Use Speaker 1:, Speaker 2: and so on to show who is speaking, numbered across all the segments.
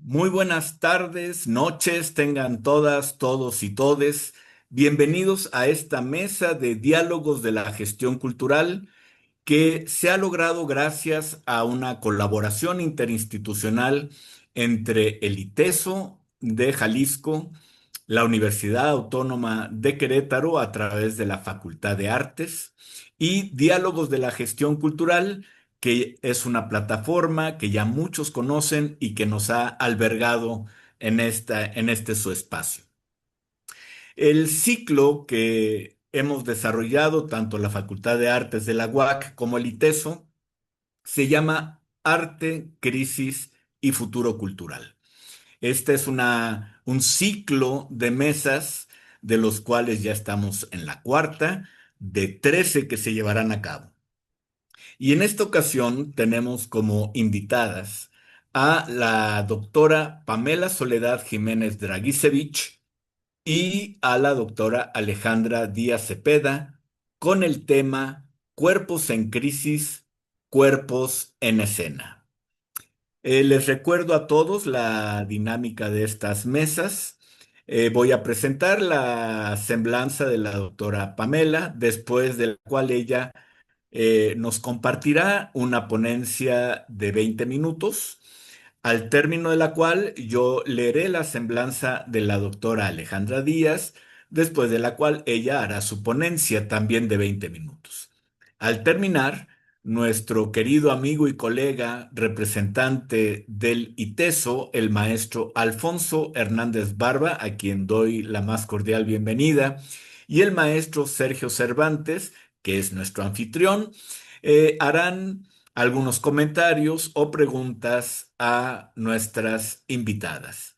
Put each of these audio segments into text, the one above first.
Speaker 1: Muy buenas tardes, noches, tengan todas, todos y todes. Bienvenidos a esta mesa de diálogos de la gestión cultural que se ha logrado gracias a una colaboración interinstitucional entre el ITESO de Jalisco, la Universidad Autónoma de Querétaro a través de la Facultad de Artes y Diálogos de la Gestión Cultural, que es una plataforma que ya muchos conocen y que nos ha albergado en este su espacio. El ciclo que hemos desarrollado, tanto la Facultad de Artes de la UAC como el ITESO, se llama Arte, Crisis y Futuro Cultural. Este es un ciclo de mesas de los cuales ya estamos en la cuarta de 13 que se llevarán a cabo. Y en esta ocasión tenemos como invitadas a la doctora Pamela Soledad Jiménez Dragisevich y a la doctora Alejandra Díaz Cepeda con el tema Cuerpos en crisis, cuerpos en escena. Les recuerdo a todos la dinámica de estas mesas. Voy a presentar la semblanza de la doctora Pamela, después de la cual ella nos compartirá una ponencia de 20 minutos, al término de la cual yo leeré la semblanza de la doctora Alejandra Díaz, después de la cual ella hará su ponencia también de 20 minutos. Al terminar, nuestro querido amigo y colega representante del ITESO, el maestro Alfonso Hernández Barba, a quien doy la más cordial bienvenida, y el maestro Sergio Cervantes, que es nuestro anfitrión, harán algunos comentarios o preguntas a nuestras invitadas.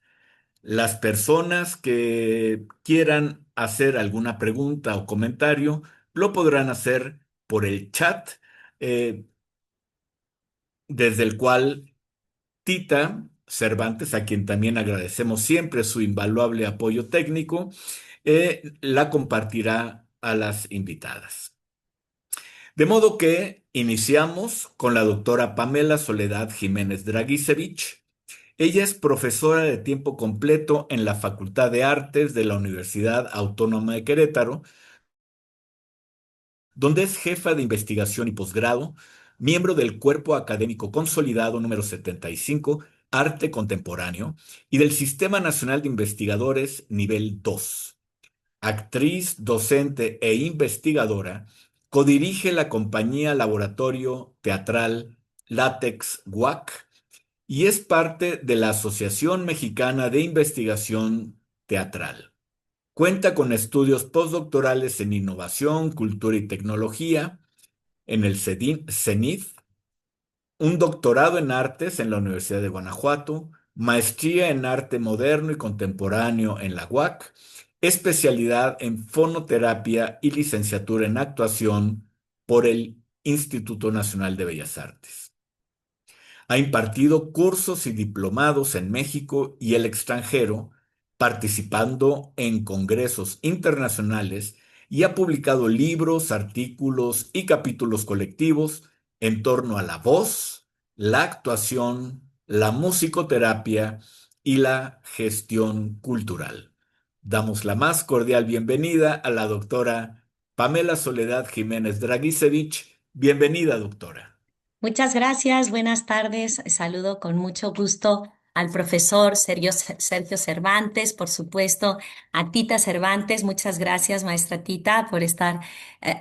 Speaker 1: Las personas que quieran hacer alguna pregunta o comentario lo podrán hacer por el chat, eh, desde el cual Tita Cervantes, a quien también agradecemos siempre su invaluable apoyo técnico, la compartirá a las invitadas. De modo que iniciamos con la doctora Pamela Soledad Jiménez Dragisevich. Ella es profesora de tiempo completo en la Facultad de Artes de la Universidad Autónoma de Querétaro, donde es jefa de investigación y posgrado, miembro del Cuerpo Académico Consolidado número 75, Arte Contemporáneo, y del Sistema Nacional de Investigadores nivel 2. Actriz, docente e investigadora, codirige la compañía Laboratorio Teatral Látex UAC y es parte de la Asociación Mexicana de Investigación Teatral. Cuenta con estudios postdoctorales en innovación, cultura y tecnología en el CENIF, un doctorado en artes en la Universidad de Guanajuato, maestría en arte moderno y contemporáneo en la UAC, especialidad en fonoterapia y licenciatura en actuación por el Instituto Nacional de Bellas Artes. Ha impartido cursos y diplomados en México y el extranjero, participando en congresos internacionales y ha publicado libros, artículos y capítulos colectivos en torno a la voz, la actuación, la musicoterapia y la gestión cultural. Damos la más cordial bienvenida a la doctora Pamela Soledad Jiménez Dragisevich. Bienvenida, doctora.
Speaker 2: Muchas gracias, buenas tardes. Saludo con mucho gusto al profesor Sergio Cervantes, por supuesto, a Tita Cervantes. Muchas gracias, maestra Tita, por estar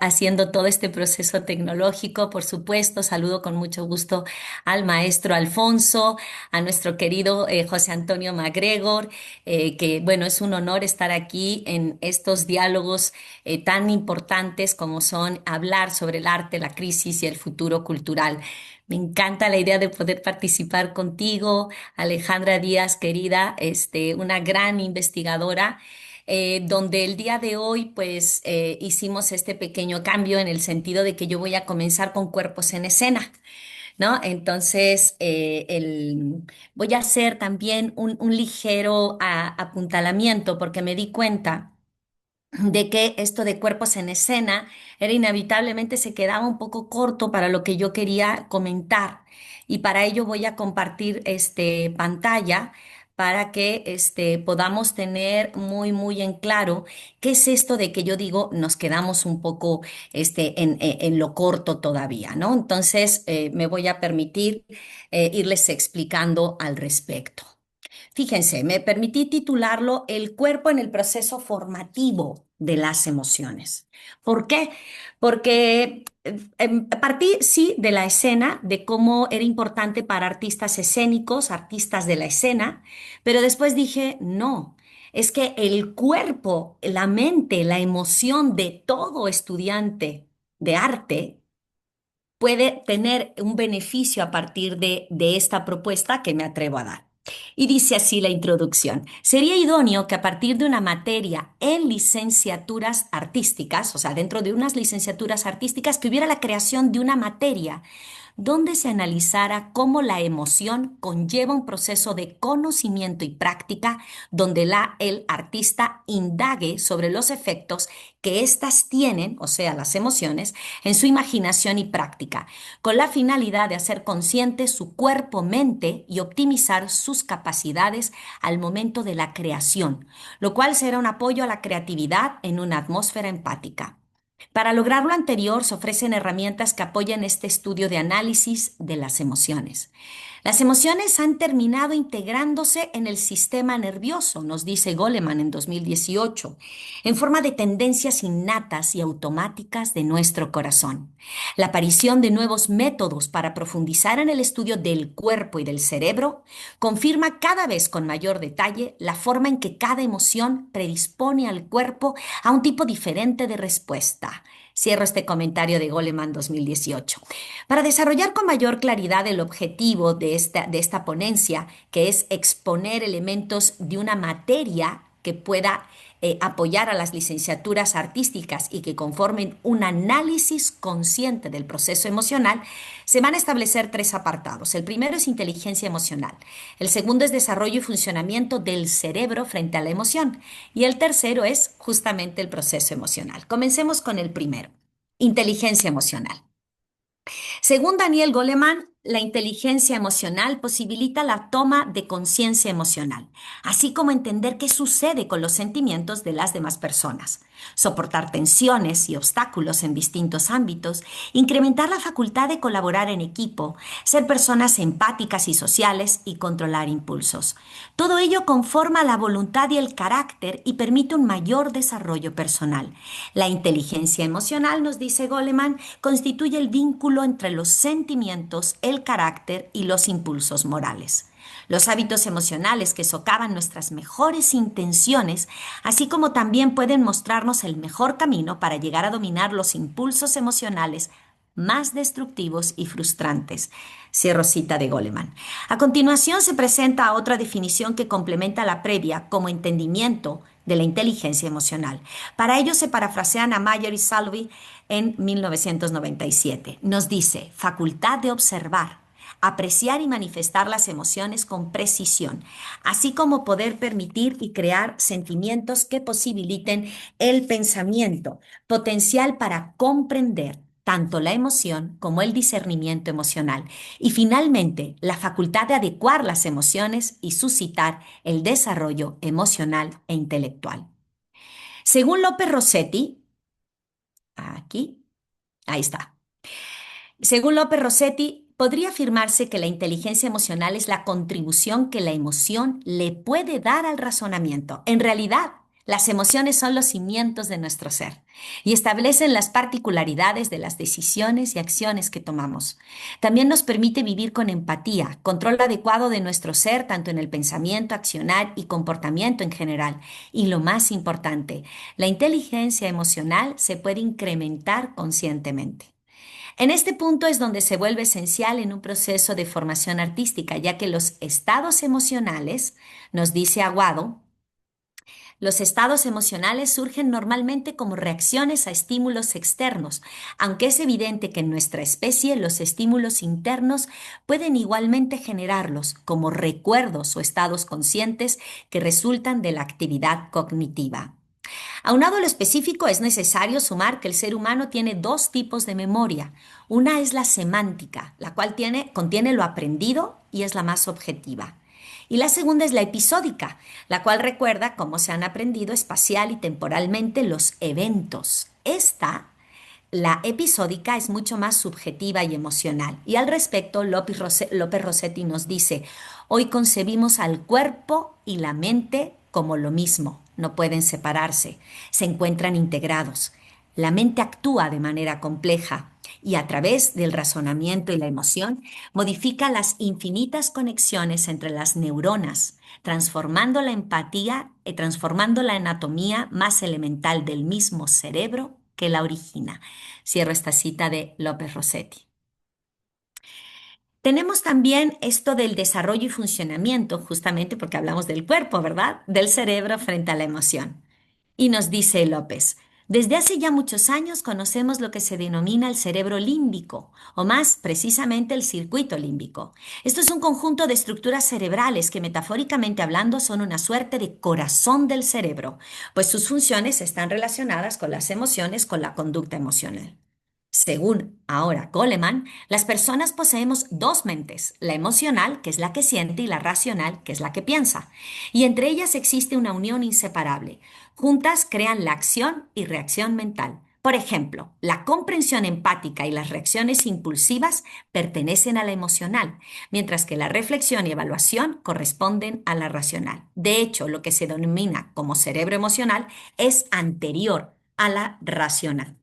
Speaker 2: haciendo todo este proceso tecnológico. Por supuesto, saludo con mucho gusto al maestro Alfonso, a nuestro querido José Antonio MacGregor, que bueno, es un honor estar aquí en estos diálogos tan importantes como son hablar sobre el arte, la crisis y el futuro cultural. Me encanta la idea de poder participar contigo, Alejandra Díaz, querida, una gran investigadora, donde el día de hoy pues hicimos este pequeño cambio en el sentido de que yo voy a comenzar con cuerpos en escena. ¿No? Entonces, voy a hacer también un ligero apuntalamiento porque me di cuenta de que esto de cuerpos en escena era inevitablemente se quedaba un poco corto para lo que yo quería comentar. Y para ello voy a compartir pantalla para que podamos tener muy, muy en claro qué es esto de que yo digo nos quedamos un poco en lo corto todavía, ¿no? Entonces, me voy a permitir irles explicando al respecto. Fíjense, me permití titularlo El cuerpo en el proceso formativo de las emociones. ¿Por qué? Porque partí, sí, de la escena, de cómo era importante para artistas escénicos, artistas de la escena, pero después dije, no, es que el cuerpo, la mente, la emoción de todo estudiante de arte puede tener un beneficio a partir de esta propuesta que me atrevo a dar. Y dice así la introducción. Sería idóneo que a partir de una materia en licenciaturas artísticas, o sea, dentro de unas licenciaturas artísticas, que hubiera la creación de una materia donde se analizara cómo la emoción conlleva un proceso de conocimiento y práctica, donde el artista indague sobre los efectos que éstas tienen, o sea, las emociones, en su imaginación y práctica, con la finalidad de hacer consciente su cuerpo-mente y optimizar sus capacidades al momento de la creación, lo cual será un apoyo a la creatividad en una atmósfera empática. Para lograr lo anterior, se ofrecen herramientas que apoyan este estudio de análisis de las emociones. Las emociones han terminado integrándose en el sistema nervioso, nos dice Goleman en 2018, en forma de tendencias innatas y automáticas de nuestro corazón. La aparición de nuevos métodos para profundizar en el estudio del cuerpo y del cerebro confirma cada vez con mayor detalle la forma en que cada emoción predispone al cuerpo a un tipo diferente de respuesta. Cierro este comentario de Goleman 2018. Para desarrollar con mayor claridad el objetivo de esta ponencia, que es exponer elementos de una materia que pueda apoyar a las licenciaturas artísticas y que conformen un análisis consciente del proceso emocional, se van a establecer tres apartados. El primero es inteligencia emocional, el segundo es desarrollo y funcionamiento del cerebro frente a la emoción y el tercero es justamente el proceso emocional. Comencemos con el primero, inteligencia emocional. Según Daniel Goleman, la inteligencia emocional posibilita la toma de conciencia emocional, así como entender qué sucede con los sentimientos de las demás personas, soportar tensiones y obstáculos en distintos ámbitos, incrementar la facultad de colaborar en equipo, ser personas empáticas y sociales y controlar impulsos. Todo ello conforma la voluntad y el carácter y permite un mayor desarrollo personal. La inteligencia emocional, nos dice Goleman, constituye el vínculo entre los sentimientos, el carácter y los impulsos morales. Los hábitos emocionales que socavan nuestras mejores intenciones, así como también pueden mostrarnos el mejor camino para llegar a dominar los impulsos emocionales más destructivos y frustrantes. Cierro cita de Goleman. A continuación se presenta otra definición que complementa la previa como entendimiento de la inteligencia emocional. Para ello se parafrasean a Mayer y Salvi en 1997. Nos dice, facultad de observar, apreciar y manifestar las emociones con precisión, así como poder permitir y crear sentimientos que posibiliten el pensamiento, potencial para comprender tanto la emoción como el discernimiento emocional. Y finalmente, la facultad de adecuar las emociones y suscitar el desarrollo emocional e intelectual. Según López Rossetti, aquí, ahí está. Según López Rossetti, podría afirmarse que la inteligencia emocional es la contribución que la emoción le puede dar al razonamiento. En realidad, las emociones son los cimientos de nuestro ser y establecen las particularidades de las decisiones y acciones que tomamos. También nos permite vivir con empatía, control adecuado de nuestro ser, tanto en el pensamiento, accionar y comportamiento en general. Y lo más importante, la inteligencia emocional se puede incrementar conscientemente. En este punto es donde se vuelve esencial en un proceso de formación artística, ya que los estados emocionales, nos dice Aguado, los estados emocionales surgen normalmente como reacciones a estímulos externos, aunque es evidente que en nuestra especie los estímulos internos pueden igualmente generarlos como recuerdos o estados conscientes que resultan de la actividad cognitiva. Aunado a lo específico, es necesario sumar que el ser humano tiene dos tipos de memoria. Una es la semántica, la cual contiene lo aprendido y es la más objetiva. Y la segunda es la episódica, la cual recuerda cómo se han aprendido espacial y temporalmente los eventos. La episódica, es mucho más subjetiva y emocional. Y al respecto, López Rossetti nos dice, hoy concebimos al cuerpo y la mente como lo mismo, no pueden separarse, se encuentran integrados. La mente actúa de manera compleja y a través del razonamiento y la emoción modifica las infinitas conexiones entre las neuronas, transformando la empatía y transformando la anatomía más elemental del mismo cerebro que la origina. Cierro esta cita de López Rossetti. Tenemos también esto del desarrollo y funcionamiento, justamente porque hablamos del cuerpo, ¿verdad? Del cerebro frente a la emoción. Y nos dice López, desde hace ya muchos años conocemos lo que se denomina el cerebro límbico, o más precisamente el circuito límbico. Esto es un conjunto de estructuras cerebrales que metafóricamente hablando son una suerte de corazón del cerebro, pues sus funciones están relacionadas con las emociones, con la conducta emocional. Según ahora Goleman, las personas poseemos dos mentes, la emocional, que es la que siente, y la racional, que es la que piensa. Y entre ellas existe una unión inseparable. Juntas crean la acción y reacción mental. Por ejemplo, la comprensión empática y las reacciones impulsivas pertenecen a la emocional, mientras que la reflexión y evaluación corresponden a la racional. De hecho, lo que se denomina como cerebro emocional es anterior a la racional.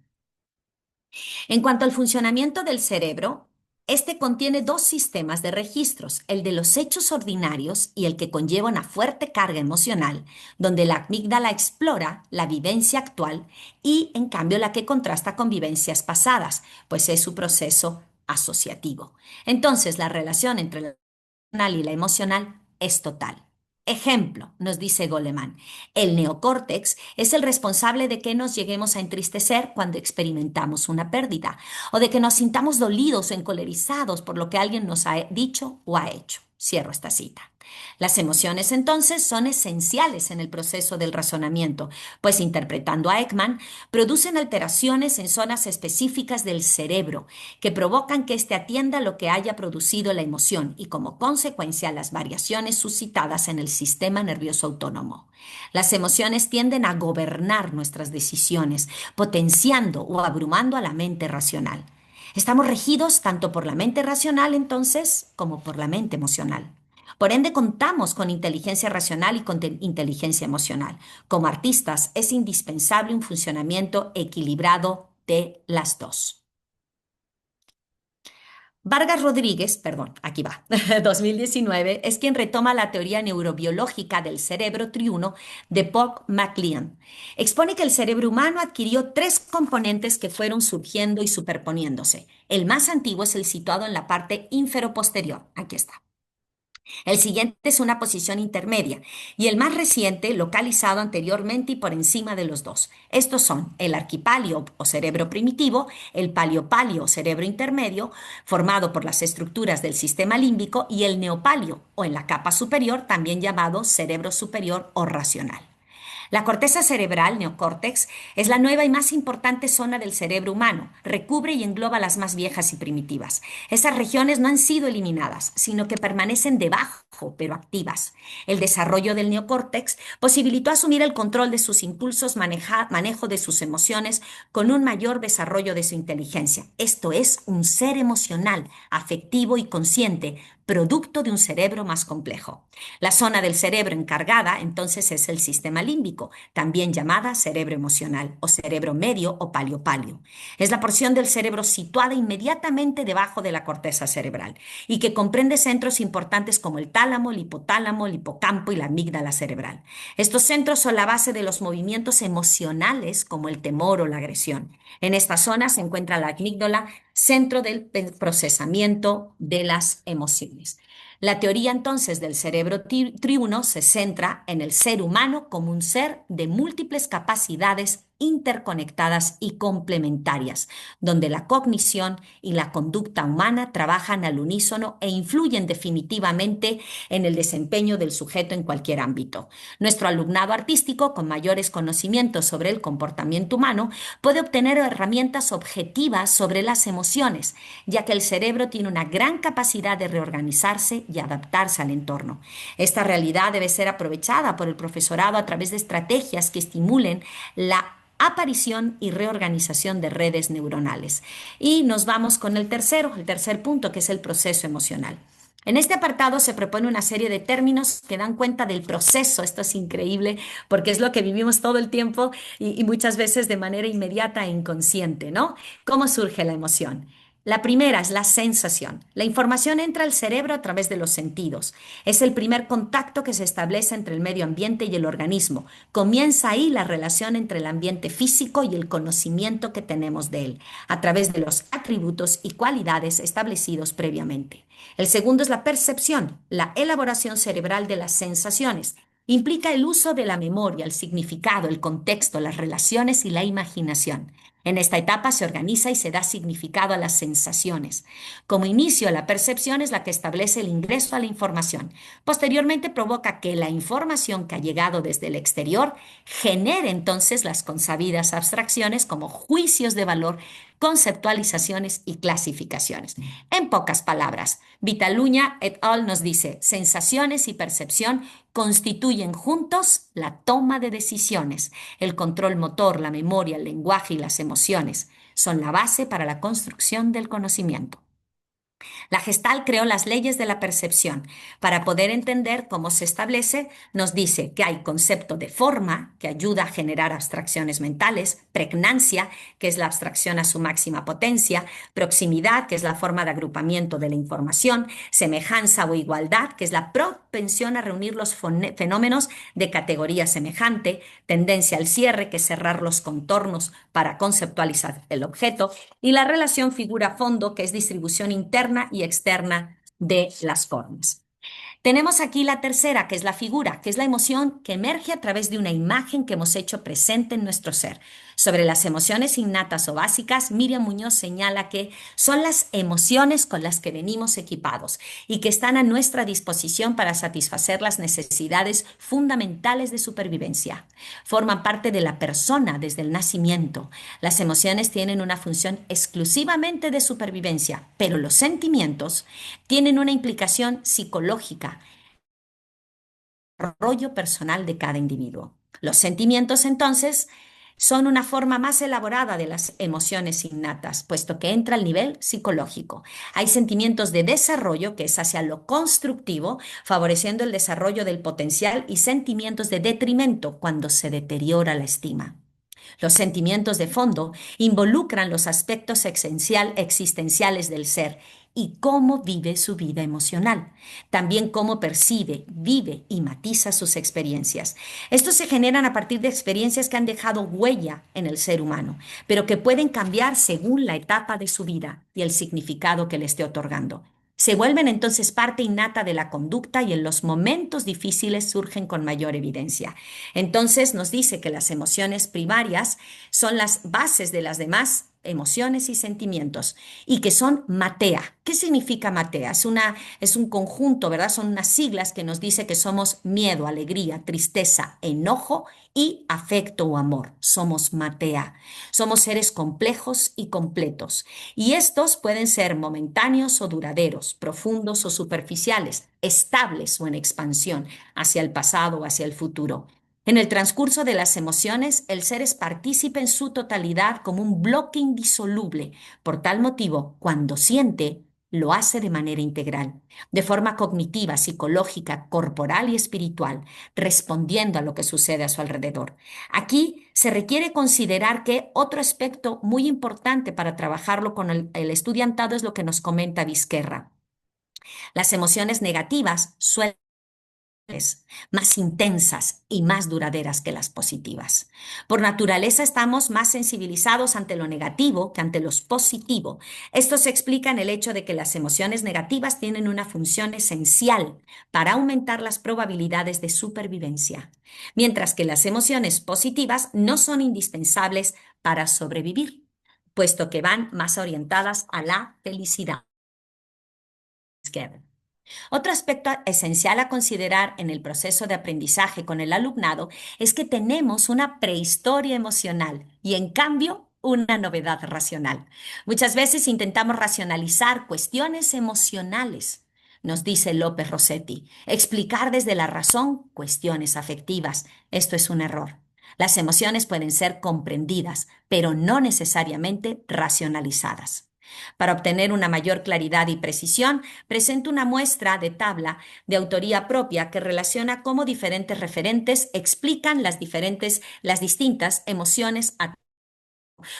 Speaker 2: En cuanto al funcionamiento del cerebro, este contiene dos sistemas de registros, el de los hechos ordinarios y el que conlleva una fuerte carga emocional, donde la amígdala explora la vivencia actual y, en cambio, la que contrasta con vivencias pasadas, pues es su proceso asociativo. Entonces, la relación entre la racional y la emocional es total. Ejemplo, nos dice Goleman, el neocórtex es el responsable de que nos lleguemos a entristecer cuando experimentamos una pérdida o de que nos sintamos dolidos o encolerizados por lo que alguien nos ha dicho o ha hecho. Cierro esta cita. Las emociones entonces son esenciales en el proceso del razonamiento, pues interpretando a Ekman, producen alteraciones en zonas específicas del cerebro que provocan que éste atienda lo que haya producido la emoción y como consecuencia las variaciones suscitadas en el sistema nervioso autónomo. Las emociones tienden a gobernar nuestras decisiones, potenciando o abrumando a la mente racional. Estamos regidos tanto por la mente racional entonces como por la mente emocional. Por ende, contamos con inteligencia racional y con inteligencia emocional. Como artistas, es indispensable un funcionamiento equilibrado de las dos. Vargas Rodríguez, perdón, aquí va, 2019, es quien retoma la teoría neurobiológica del cerebro triuno de Paul MacLean. Expone que el cerebro humano adquirió tres componentes que fueron surgiendo y superponiéndose. El más antiguo es el situado en la parte inferoposterior. Aquí está. El siguiente es una posición intermedia y el más reciente localizado anteriormente y por encima de los dos. Estos son el arquipalio o cerebro primitivo, el paliopalio o cerebro intermedio, formado por las estructuras del sistema límbico, y el neopalio o en la capa superior, también llamado cerebro superior o racional. La corteza cerebral, neocórtex, es la nueva y más importante zona del cerebro humano. Recubre y engloba las más viejas y primitivas. Esas regiones no han sido eliminadas, sino que permanecen debajo, pero activas. El desarrollo del neocórtex posibilitó asumir el control de sus impulsos, manejo de sus emociones, con un mayor desarrollo de su inteligencia. Esto es un ser emocional, afectivo y consciente, producto de un cerebro más complejo. La zona del cerebro encargada entonces es el sistema límbico, también llamada cerebro emocional o cerebro medio o paliopalio. Es la porción del cerebro situada inmediatamente debajo de la corteza cerebral y que comprende centros importantes como el tálamo, el hipotálamo, el hipocampo y la amígdala cerebral. Estos centros son la base de los movimientos emocionales como el temor o la agresión. En esta zona se encuentra la amígdala, centro del procesamiento de las emociones. La teoría entonces del cerebro triuno se centra en el ser humano como un ser de múltiples capacidades interconectadas y complementarias, donde la cognición y la conducta humana trabajan al unísono e influyen definitivamente en el desempeño del sujeto en cualquier ámbito. Nuestro alumnado artístico, con mayores conocimientos sobre el comportamiento humano, puede obtener herramientas objetivas sobre las emociones, ya que el cerebro tiene una gran capacidad de reorganizarse y adaptarse al entorno. Esta realidad debe ser aprovechada por el profesorado a través de estrategias que estimulen la aparición y reorganización de redes neuronales. Y nos vamos con el tercer punto, que es el proceso emocional. En este apartado se propone una serie de términos que dan cuenta del proceso. Esto es increíble porque es lo que vivimos todo el tiempo y muchas veces de manera inmediata e inconsciente, ¿no? ¿Cómo surge la emoción? La primera es la sensación. La información entra al cerebro a través de los sentidos. Es el primer contacto que se establece entre el medio ambiente y el organismo. Comienza ahí la relación entre el ambiente físico y el conocimiento que tenemos de él, a través de los atributos y cualidades establecidos previamente. El segundo es la percepción, la elaboración cerebral de las sensaciones. Implica el uso de la memoria, el significado, el contexto, las relaciones y la imaginación. En esta etapa se organiza y se da significado a las sensaciones. Como inicio, la percepción es la que establece el ingreso a la información. Posteriormente provoca que la información que ha llegado desde el exterior genere entonces las consabidas abstracciones como juicios de valor, conceptualizaciones y clasificaciones. En pocas palabras, Vitaluña et al. Nos dice, sensaciones y percepción constituyen juntos la toma de decisiones. El control motor, la memoria, el lenguaje y las emociones son la base para la construcción del conocimiento. La Gestalt creó las leyes de la percepción. Para poder entender cómo se establece, nos dice que hay concepto de forma, que ayuda a generar abstracciones mentales, pregnancia, que es la abstracción a su máxima potencia, proximidad, que es la forma de agrupamiento de la información, semejanza o igualdad, que es la propensión a reunir los fenómenos de categoría semejante, tendencia al cierre, que es cerrar los contornos para conceptualizar el objeto, y la relación figura-fondo, que es distribución interna y externa de las formas. Tenemos aquí la tercera, que es la figura, que es la emoción que emerge a través de una imagen que hemos hecho presente en nuestro ser. Sobre las emociones innatas o básicas, Miriam Muñoz señala que son las emociones con las que venimos equipados y que están a nuestra disposición para satisfacer las necesidades fundamentales de supervivencia. Forman parte de la persona desde el nacimiento. Las emociones tienen una función exclusivamente de supervivencia, pero los sentimientos tienen una implicación psicológica, desarrollo personal de cada individuo. Los sentimientos, entonces, son una forma más elaborada de las emociones innatas, puesto que entra al nivel psicológico. Hay sentimientos de desarrollo, que es hacia lo constructivo, favoreciendo el desarrollo del potencial, y sentimientos de detrimento, cuando se deteriora la estima. Los sentimientos de fondo involucran los aspectos existenciales del ser y cómo vive su vida emocional, también cómo percibe, vive y matiza sus experiencias. Estos se generan a partir de experiencias que han dejado huella en el ser humano, pero que pueden cambiar según la etapa de su vida y el significado que le esté otorgando. Se vuelven entonces parte innata de la conducta y en los momentos difíciles surgen con mayor evidencia. Entonces nos dice que las emociones primarias son las bases de las demás emociones y sentimientos y que son matea. ¿Qué significa matea? Es un conjunto, ¿verdad? Son unas siglas que nos dice que somos miedo, alegría, tristeza, enojo y afecto o amor. Somos matea. Somos seres complejos y completos. Y estos pueden ser momentáneos o duraderos, profundos o superficiales, estables o en expansión, hacia el pasado o hacia el futuro. En el transcurso de las emociones, el ser es partícipe en su totalidad como un bloque indisoluble. Por tal motivo, cuando siente, lo hace de manera integral, de forma cognitiva, psicológica, corporal y espiritual, respondiendo a lo que sucede a su alrededor. Aquí se requiere considerar que otro aspecto muy importante para trabajarlo con el estudiantado es lo que nos comenta Vizquerra. Las emociones negativas suelen más intensas y más duraderas que las positivas. Por naturaleza estamos más sensibilizados ante lo negativo que ante lo positivo. Esto se explica en el hecho de que las emociones negativas tienen una función esencial para aumentar las probabilidades de supervivencia, mientras que las emociones positivas no son indispensables para sobrevivir, puesto que van más orientadas a la felicidad. Otro aspecto esencial a considerar en el proceso de aprendizaje con el alumnado es que tenemos una prehistoria emocional y en cambio una novedad racional. Muchas veces intentamos racionalizar cuestiones emocionales, nos dice López Rossetti, explicar desde la razón cuestiones afectivas. Esto es un error. Las emociones pueden ser comprendidas, pero no necesariamente racionalizadas. Para obtener una mayor claridad y precisión, presento una muestra de tabla de autoría propia que relaciona cómo diferentes referentes explican las distintas emociones.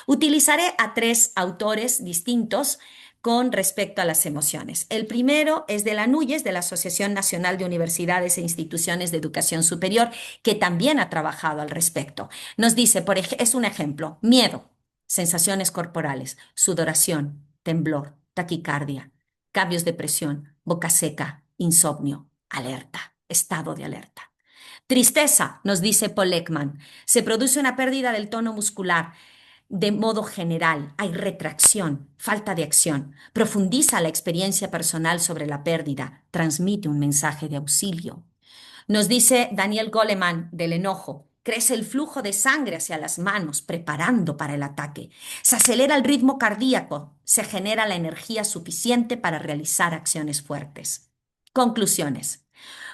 Speaker 2: Utilizaré a tres autores distintos con respecto a las emociones. El primero es de la NUYES, de la Asociación Nacional de Universidades e Instituciones de Educación Superior, que también ha trabajado al respecto. Nos dice, es un ejemplo, miedo, sensaciones corporales, sudoración, temblor, taquicardia, cambios de presión, boca seca, insomnio, alerta, estado de alerta. Tristeza, nos dice Paul Ekman, se produce una pérdida del tono muscular, de modo general, hay retracción, falta de acción, profundiza la experiencia personal sobre la pérdida, transmite un mensaje de auxilio. Nos dice Daniel Goleman del enojo, crece el flujo de sangre hacia las manos, preparando para el ataque. Se acelera el ritmo cardíaco, se genera la energía suficiente para realizar acciones fuertes. Conclusiones.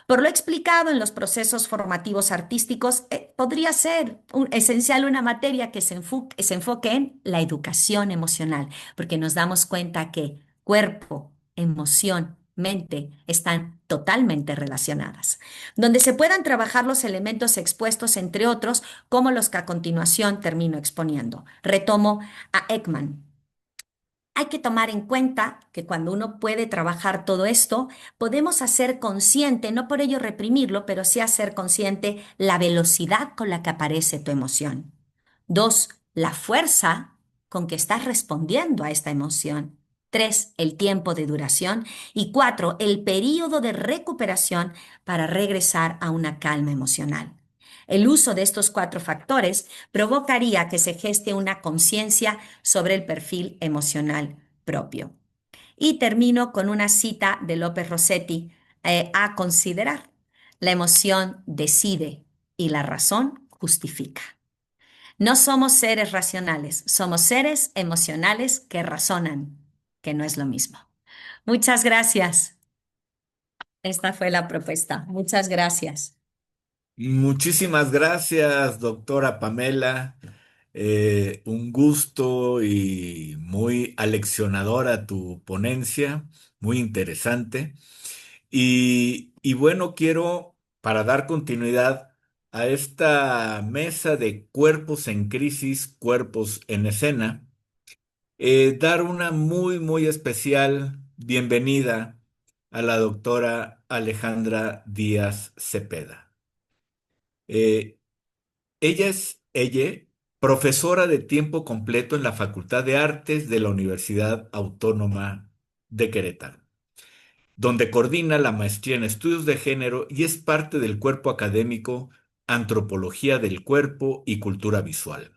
Speaker 2: Por lo explicado en los procesos formativos artísticos, podría ser esencial una materia que se enfoque en la educación emocional, porque nos damos cuenta que cuerpo, emoción, mente están totalmente relacionadas, donde se puedan trabajar los elementos expuestos, entre otros, como los que a continuación termino exponiendo. Retomo a Ekman. Hay que tomar en cuenta que cuando uno puede trabajar todo esto, podemos hacer consciente, no por ello reprimirlo, pero sí hacer consciente la velocidad con la que aparece tu emoción. Dos, la fuerza con que estás respondiendo a esta emoción. Tres, el tiempo de duración. Y cuatro, el periodo de recuperación para regresar a una calma emocional. El uso de estos cuatro factores provocaría que se geste una conciencia sobre el perfil emocional propio. Y termino con una cita de López Rossetti a considerar. La emoción decide y la razón justifica. No somos seres racionales, somos seres emocionales que razonan, que no es lo mismo. Muchas gracias. Esta fue la propuesta. Muchas gracias.
Speaker 1: Muchísimas gracias, doctora Pamela. Un gusto y muy aleccionadora tu ponencia, muy interesante. Y bueno, quiero, para dar continuidad a esta mesa de cuerpos en crisis, cuerpos en escena, dar una muy, muy especial bienvenida a la doctora Alejandra Díaz Cepeda. Eh, ella, profesora de tiempo completo en la Facultad de Artes de la Universidad Autónoma de Querétaro, donde coordina la maestría en estudios de género y es parte del cuerpo académico Antropología del Cuerpo y Cultura Visual.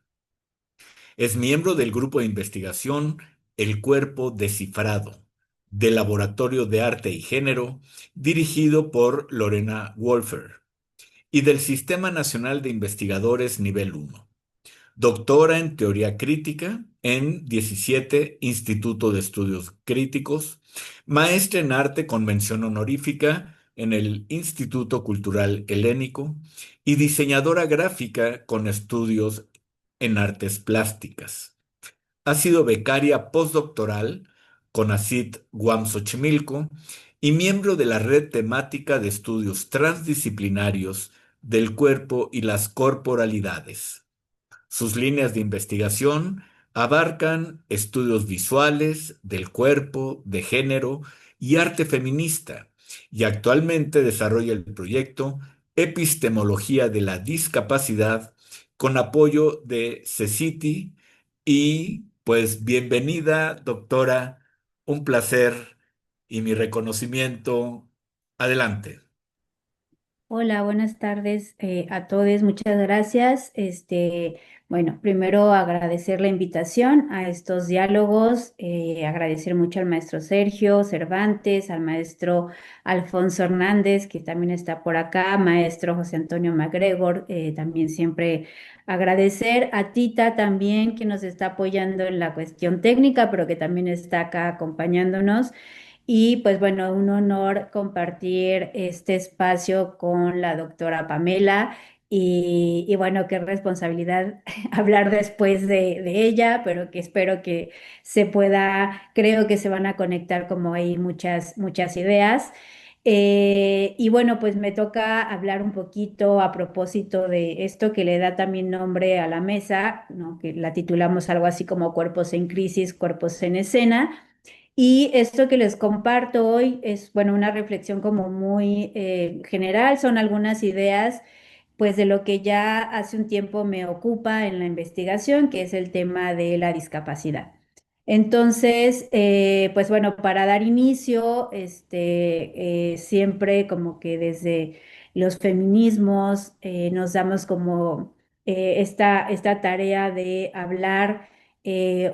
Speaker 1: Es miembro del grupo de investigación El Cuerpo Descifrado, del Laboratorio de Arte y Género, dirigido por Lorena Wolfer, y del Sistema Nacional de Investigadores Nivel 1. Doctora en Teoría Crítica en 17 Instituto de Estudios Críticos, maestra en Arte con mención honorífica en el Instituto Cultural Helénico y diseñadora gráfica con estudios en artes plásticas. Ha sido becaria postdoctoral con ACID UAM Xochimilco y miembro de la Red Temática de Estudios Transdisciplinarios del Cuerpo y las Corporalidades. Sus líneas de investigación abarcan estudios visuales del cuerpo, de género y arte feminista, y actualmente desarrolla el proyecto Epistemología de la Discapacidad con apoyo de CECITI. Y pues bienvenida, doctora, un placer y mi reconocimiento. Adelante.
Speaker 3: Hola, buenas tardes a todos. Muchas gracias. Bueno, primero agradecer la invitación a estos diálogos, agradecer mucho al maestro Sergio Cervantes, al maestro Alfonso Hernández, que también está por acá, maestro José Antonio MacGregor, también siempre agradecer a Tita también, que nos está apoyando en la cuestión técnica, pero que también está acá acompañándonos. Y pues bueno, un honor compartir este espacio con la doctora Pamela y bueno, qué responsabilidad hablar después de ella, pero que espero que se pueda, creo que se van a conectar como hay muchas ideas. Y bueno, pues me toca hablar un poquito a propósito de esto que le da también nombre a la mesa, ¿no? Que la titulamos algo así como Cuerpos en Crisis, Cuerpos en Escena. Y esto que les comparto hoy es, bueno, una reflexión como muy general, son algunas ideas, pues, de lo que ya hace un tiempo me ocupa en la investigación, que es el tema de la discapacidad. Entonces, pues bueno, para dar inicio, siempre como que desde los feminismos nos damos como esta tarea de hablar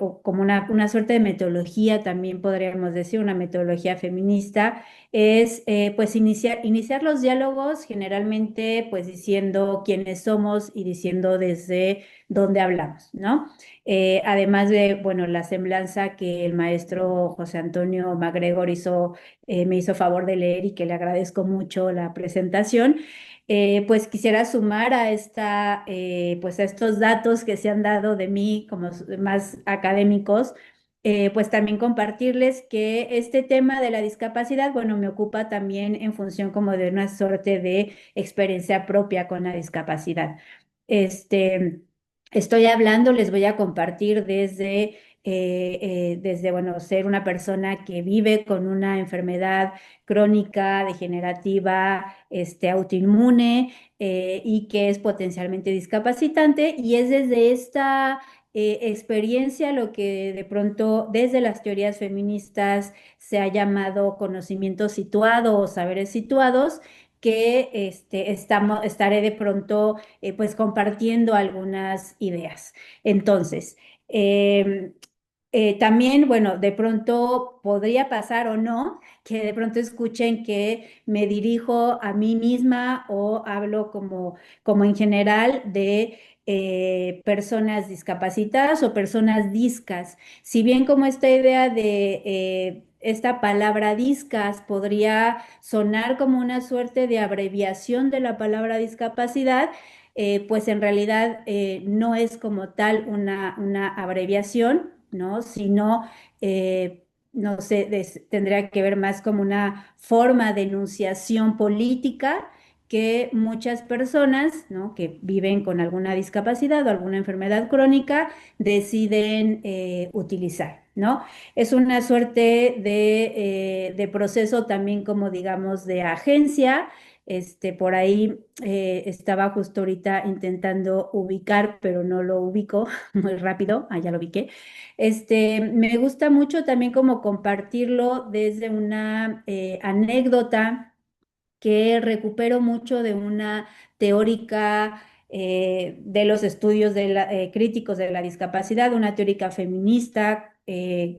Speaker 3: o como una suerte de metodología, también podríamos decir, una metodología feminista, es pues iniciar los diálogos generalmente pues diciendo quiénes somos y diciendo desde dónde hablamos, ¿no? Además de, bueno, la semblanza que el maestro José Antonio MacGregor me hizo favor de leer y que le agradezco mucho la presentación. Pues quisiera sumar pues a estos datos que se han dado de mí como más académicos, pues también compartirles que este tema de la discapacidad, bueno, me ocupa también en función como de una suerte de experiencia propia con la discapacidad. Este, Estoy hablando, les voy a compartir desde, bueno, ser una persona que vive con una enfermedad crónica, degenerativa, autoinmune, y que es potencialmente discapacitante. Y es desde esta experiencia lo que de pronto desde las teorías feministas se ha llamado conocimiento situado o saberes situados, que estaré de pronto pues compartiendo algunas ideas. Entonces, em, también, bueno, de pronto podría pasar o no que de pronto escuchen que me dirijo a mí misma o hablo como en general de personas discapacitadas o personas discas. Si bien como esta idea de esta palabra discas podría sonar como una suerte de abreviación de la palabra discapacidad, pues en realidad no es como tal una abreviación, ¿no? Sino, no sé, tendría que ver más como una forma de enunciación política que muchas personas, ¿no? Que viven con alguna discapacidad o alguna enfermedad crónica deciden utilizar, ¿no? Es una suerte de proceso también como digamos de agencia. Por ahí estaba justo ahorita intentando ubicar, pero no lo ubico muy rápido. Ah, ya lo ubiqué. Me gusta mucho también como compartirlo desde una anécdota que recupero mucho de una teórica de los estudios críticos de la discapacidad, una teórica feminista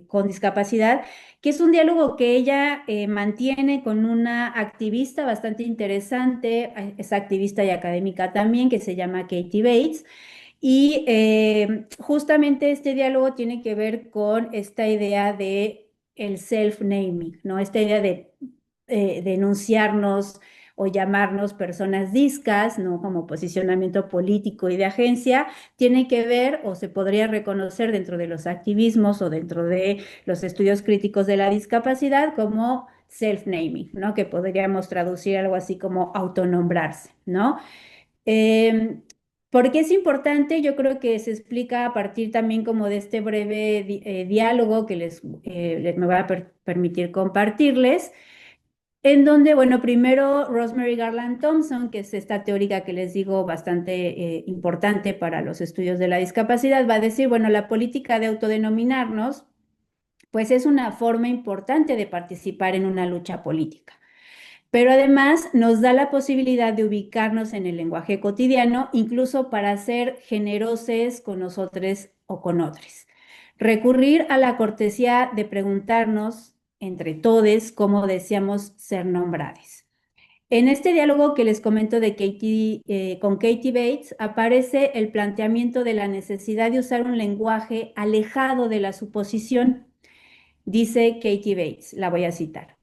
Speaker 3: con discapacidad, que es un diálogo que ella mantiene con una activista bastante interesante, es activista y académica también, que se llama Katie Bates. Y justamente este diálogo tiene que ver con esta idea de el self-naming, ¿no? Esta idea de denunciarnos o llamarnos personas discas, ¿no? Como posicionamiento político y de agencia, tiene que ver o se podría reconocer dentro de los activismos o dentro de los estudios críticos de la discapacidad como self-naming, ¿no? Que podríamos traducir algo así como autonombrarse, ¿no? Eh, ¿Por qué es importante? Yo creo que se explica a partir también como de este breve diálogo que me va a permitir compartirles. En donde, bueno, primero Rosemary Garland Thompson, que es esta teórica que les digo bastante importante para los estudios de la discapacidad, va a decir, bueno, la política de autodenominarnos, pues es una forma importante de participar en una lucha política. Pero además nos da la posibilidad de ubicarnos en el lenguaje cotidiano, incluso para ser generosos con nosotros o con otros. Recurrir a la cortesía de preguntarnos entre todos cómo deseamos ser nombrados. En este diálogo que les comento de con Katie Bates, aparece el planteamiento de la necesidad de usar un lenguaje alejado de la suposición. Dice Katie Bates, la voy a citar.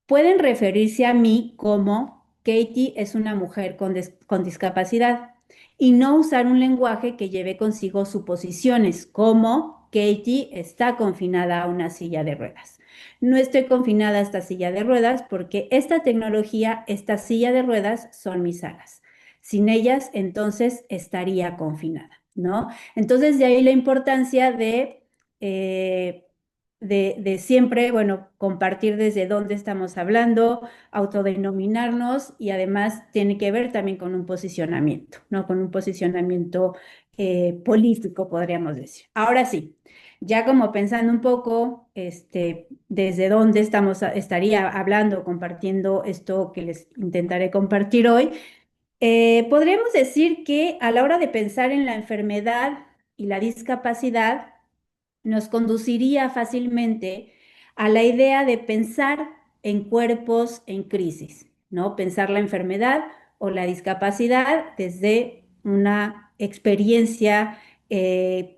Speaker 3: Pueden referirse a mí como Katie es una mujer con discapacidad y no usar un lenguaje que lleve consigo suposiciones como Katie está confinada a una silla de ruedas. No estoy confinada a esta silla de ruedas porque esta tecnología, esta silla de ruedas son mis alas. Sin ellas, entonces estaría confinada, ¿no? Entonces, de ahí la importancia eh, de siempre, bueno, compartir desde dónde estamos hablando, autodenominarnos y además tiene que ver también con un posicionamiento, ¿no? Con un posicionamiento político, podríamos decir. Ahora sí, ya como pensando un poco, desde dónde estaría hablando, compartiendo esto que les intentaré compartir hoy, podríamos decir que a la hora de pensar en la enfermedad y la discapacidad, nos conduciría fácilmente a la idea de pensar en cuerpos en crisis, ¿no? Pensar la enfermedad o la discapacidad desde una experiencia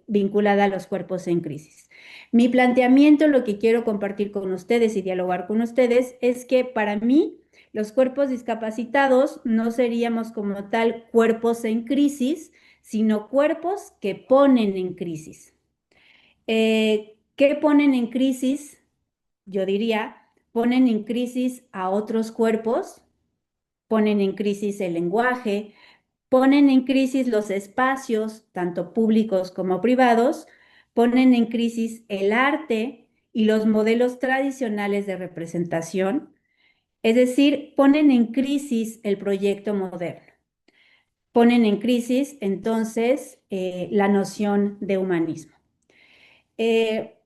Speaker 3: vinculada a los cuerpos en crisis. Mi planteamiento, lo que quiero compartir con ustedes y dialogar con ustedes, es que para mí los cuerpos discapacitados no seríamos como tal cuerpos en crisis, sino cuerpos que ponen en crisis. ¿Qué ponen en crisis? Yo diría, ponen en crisis a otros cuerpos, ponen en crisis el lenguaje, ponen en crisis los espacios, tanto públicos como privados, ponen en crisis el arte y los modelos tradicionales de representación, es decir, ponen en crisis el proyecto moderno, ponen en crisis entonces la noción de humanismo. Eh,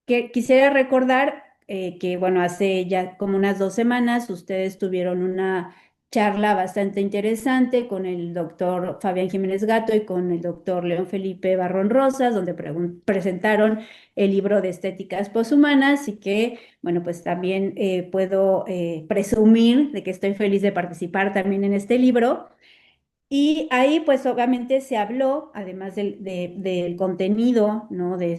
Speaker 3: que quisiera recordar que, bueno, hace ya como unas 2 semanas ustedes tuvieron una charla bastante interesante con el doctor Fabián Jiménez Gato y con el doctor León Felipe Barrón Rosas, donde presentaron el libro de estéticas poshumanas y que, bueno, pues también puedo presumir de que estoy feliz de participar también en este libro. Y ahí, pues obviamente se habló, además del contenido, ¿no? De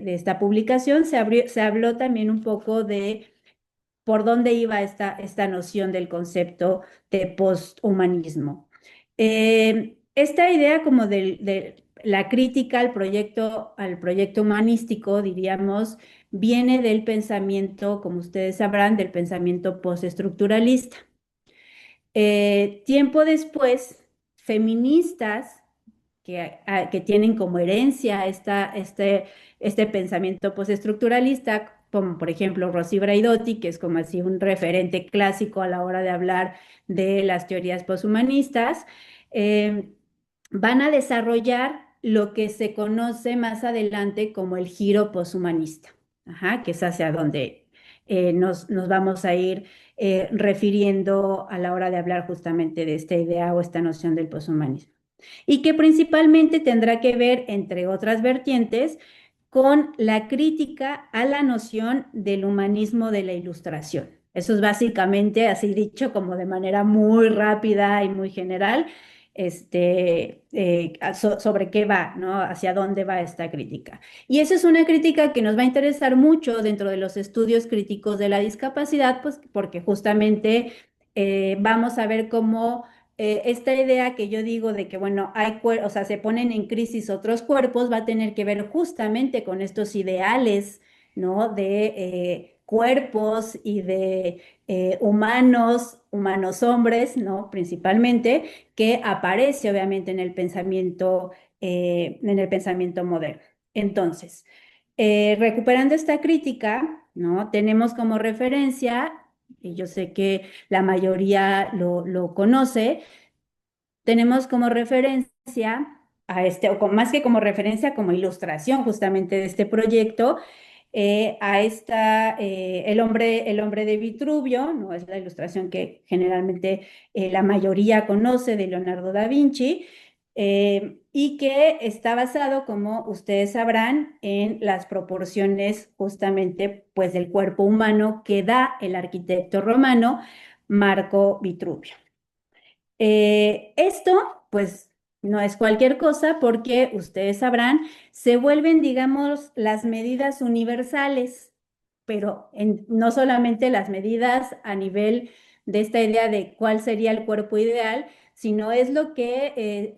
Speaker 3: esta publicación, se habló también un poco de por dónde iba esta noción del concepto de posthumanismo. Esta idea como de la crítica al proyecto humanístico, diríamos, viene del pensamiento, como ustedes sabrán, del pensamiento postestructuralista. Tiempo después, feministas que tienen como herencia este pensamiento postestructuralista, como por ejemplo Rosy Braidotti, que es como así un referente clásico a la hora de hablar de las teorías poshumanistas, eh, van a desarrollar lo que se conoce más adelante como el giro poshumanista, ajá, que es hacia donde nos vamos a ir refiriendo a la hora de hablar justamente de esta idea o esta noción del poshumanismo. Y que principalmente tendrá que ver, entre otras vertientes, con la crítica a la noción del humanismo de la ilustración. Eso es básicamente, así dicho, como de manera muy rápida y muy general, sobre qué va, ¿no? Hacia dónde va esta crítica. Y esa es una crítica que nos va a interesar mucho dentro de los estudios críticos de la discapacidad, pues porque justamente vamos a ver cómo esta idea que yo digo de que, bueno, o sea, se ponen en crisis otros cuerpos, va a tener que ver justamente con estos ideales, ¿no? De cuerpos y de humanos hombres, ¿no? Principalmente, que aparece obviamente en el pensamiento moderno. Entonces, recuperando esta crítica, ¿no? Tenemos como referencia y yo sé que la mayoría lo conoce, tenemos como referencia a más que como referencia, como ilustración justamente de este proyecto, el hombre de Vitruvio, ¿no? Es la ilustración que generalmente la mayoría conoce de Leonardo da Vinci, y que está basado, como ustedes sabrán, en las proporciones justamente pues, del cuerpo humano que da el arquitecto romano Marco Vitruvio. Esto, pues, no es cualquier cosa porque ustedes sabrán, se vuelven, digamos, las medidas universales, pero no solamente las medidas a nivel de esta idea de cuál sería el cuerpo ideal, sino es lo que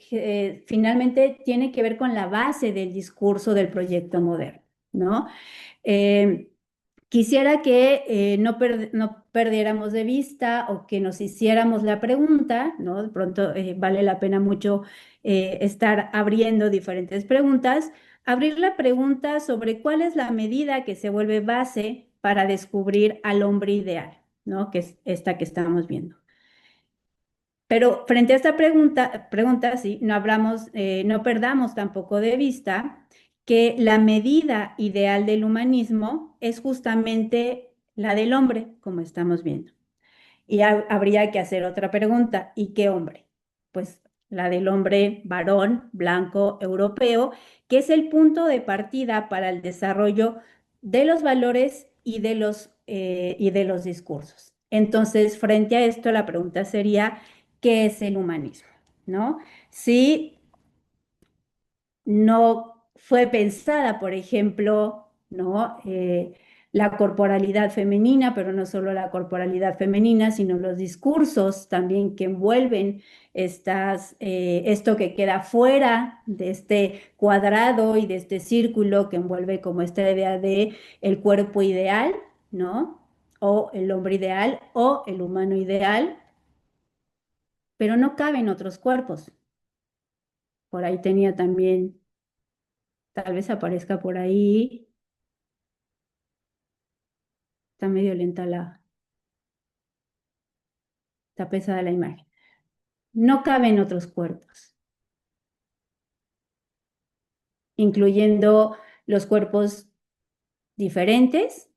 Speaker 3: finalmente tiene que ver con la base del discurso del proyecto moderno, ¿no? Eh, Quisiera que no perdiéramos de vista o que nos hiciéramos la pregunta, ¿no? De pronto vale la pena mucho estar abriendo diferentes preguntas. Abrir la pregunta sobre cuál es la medida que se vuelve base para descubrir al hombre ideal, ¿no? Que es esta que estamos viendo. Pero frente a esta pregunta sí, no perdamos tampoco de vista que la medida ideal del humanismo es justamente la del hombre, como estamos viendo. Y habría que hacer otra pregunta, ¿y qué hombre? Pues la del hombre varón, blanco, europeo, que es el punto de partida para el desarrollo de los valores y de los discursos. Entonces, frente a esto, la pregunta sería, ¿qué es el humanismo? ¿No? Si no fue pensada, por ejemplo, ¿no? La corporalidad femenina, pero no solo la corporalidad femenina, sino los discursos también que envuelven esto que queda fuera de este cuadrado y de este círculo que envuelve como esta idea de el cuerpo ideal, ¿no? O el hombre ideal o el humano ideal, pero no caben otros cuerpos. Por ahí tenía también, tal vez aparezca por ahí. Está medio lenta está pesada la imagen. No caben otros cuerpos, incluyendo los cuerpos diferentes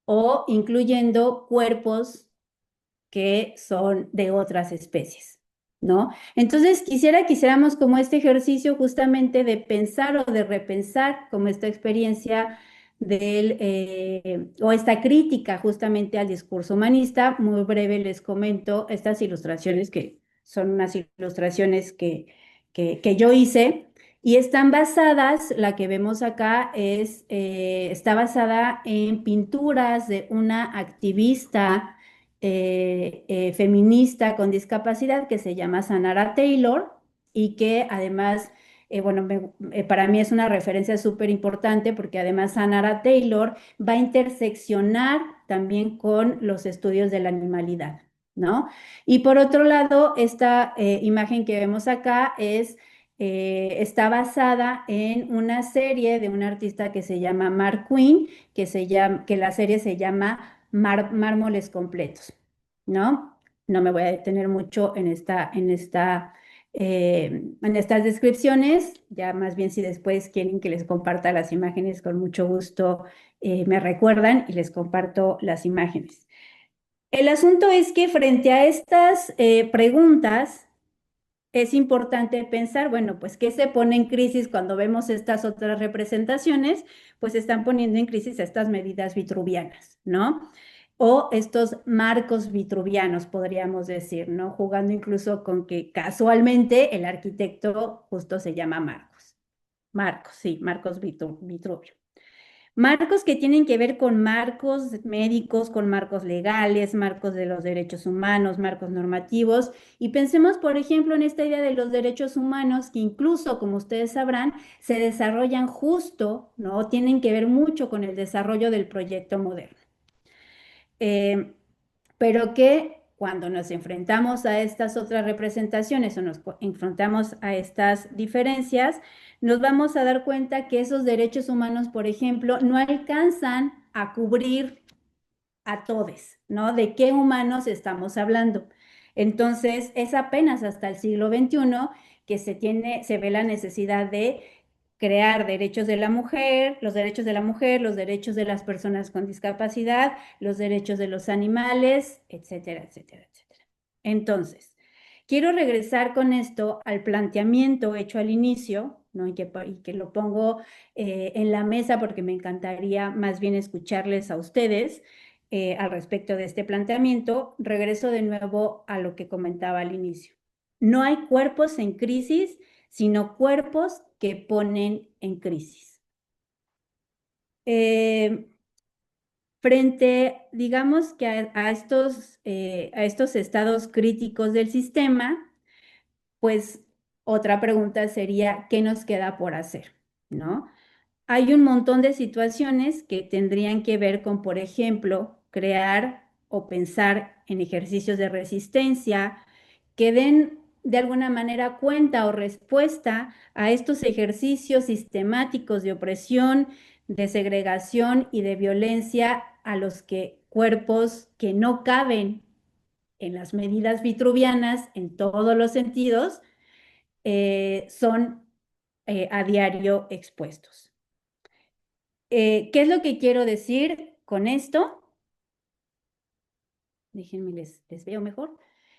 Speaker 3: o incluyendo cuerpos que son de otras especies, ¿no? Entonces, quisiéramos como este ejercicio justamente de pensar o de repensar como esta experiencia o esta crítica justamente al discurso humanista. Muy breve les comento estas ilustraciones que son unas ilustraciones que yo hice y están basadas, la que vemos acá está basada en pinturas de una activista feminista con discapacidad que se llama Sanara Taylor y que además, bueno, para mí es una referencia súper importante porque además Sanara Taylor va a interseccionar también con los estudios de la animalidad, ¿no? Y por otro lado, esta imagen que vemos acá está basada en una serie de un artista que se llama Mark Quinn, que la serie se llama Mármoles completos, ¿no? No me voy a detener mucho en estas descripciones, ya más bien si después quieren que les comparta las imágenes, con mucho gusto me recuerdan y les comparto las imágenes. El asunto es que frente a estas preguntas, es importante pensar, bueno, pues qué se pone en crisis cuando vemos estas otras representaciones, pues están poniendo en crisis estas medidas vitruvianas, ¿no? O estos marcos vitruvianos, podríamos decir, ¿no? Jugando incluso con que casualmente el arquitecto justo se llama Marcos. Marcos, sí, Marcos Vitruvio. Marcos que tienen que ver con marcos médicos, con marcos legales, marcos de los derechos humanos, marcos normativos. Y pensemos, por ejemplo, en esta idea de los derechos humanos que incluso, como ustedes sabrán, se desarrollan justo, ¿no? Tienen que ver mucho con el desarrollo del proyecto moderno. Pero que cuando nos enfrentamos a estas otras representaciones o nos enfrentamos a estas diferencias, nos vamos a dar cuenta que esos derechos humanos, por ejemplo, no alcanzan a cubrir a todes, ¿no? ¿De qué humanos estamos hablando? Entonces, es apenas hasta el siglo XXI que se ve la necesidad de crear derechos de la mujer, los derechos de la mujer, los derechos de las personas con discapacidad, los derechos de los animales, etcétera, etcétera, etcétera. Entonces, quiero regresar con esto al planteamiento hecho al inicio, ¿no? Y que lo pongo en la mesa porque me encantaría más bien escucharles a ustedes al respecto de este planteamiento. Regreso de nuevo a lo que comentaba al inicio. No hay cuerpos en crisis, sino cuerpos que ponen en crisis. Frente, digamos que a estos estados críticos del sistema, pues otra pregunta sería, ¿qué nos queda por hacer? ¿No? Hay un montón de situaciones que tendrían que ver con, por ejemplo, crear o pensar en ejercicios de resistencia que den de alguna manera cuenta o respuesta a estos ejercicios sistemáticos de opresión, de segregación y de violencia a los que cuerpos que no caben en las medidas vitruvianas en todos los sentidos son a diario expuestos. ¿Qué es lo que quiero decir con esto? Déjenme, les veo mejor.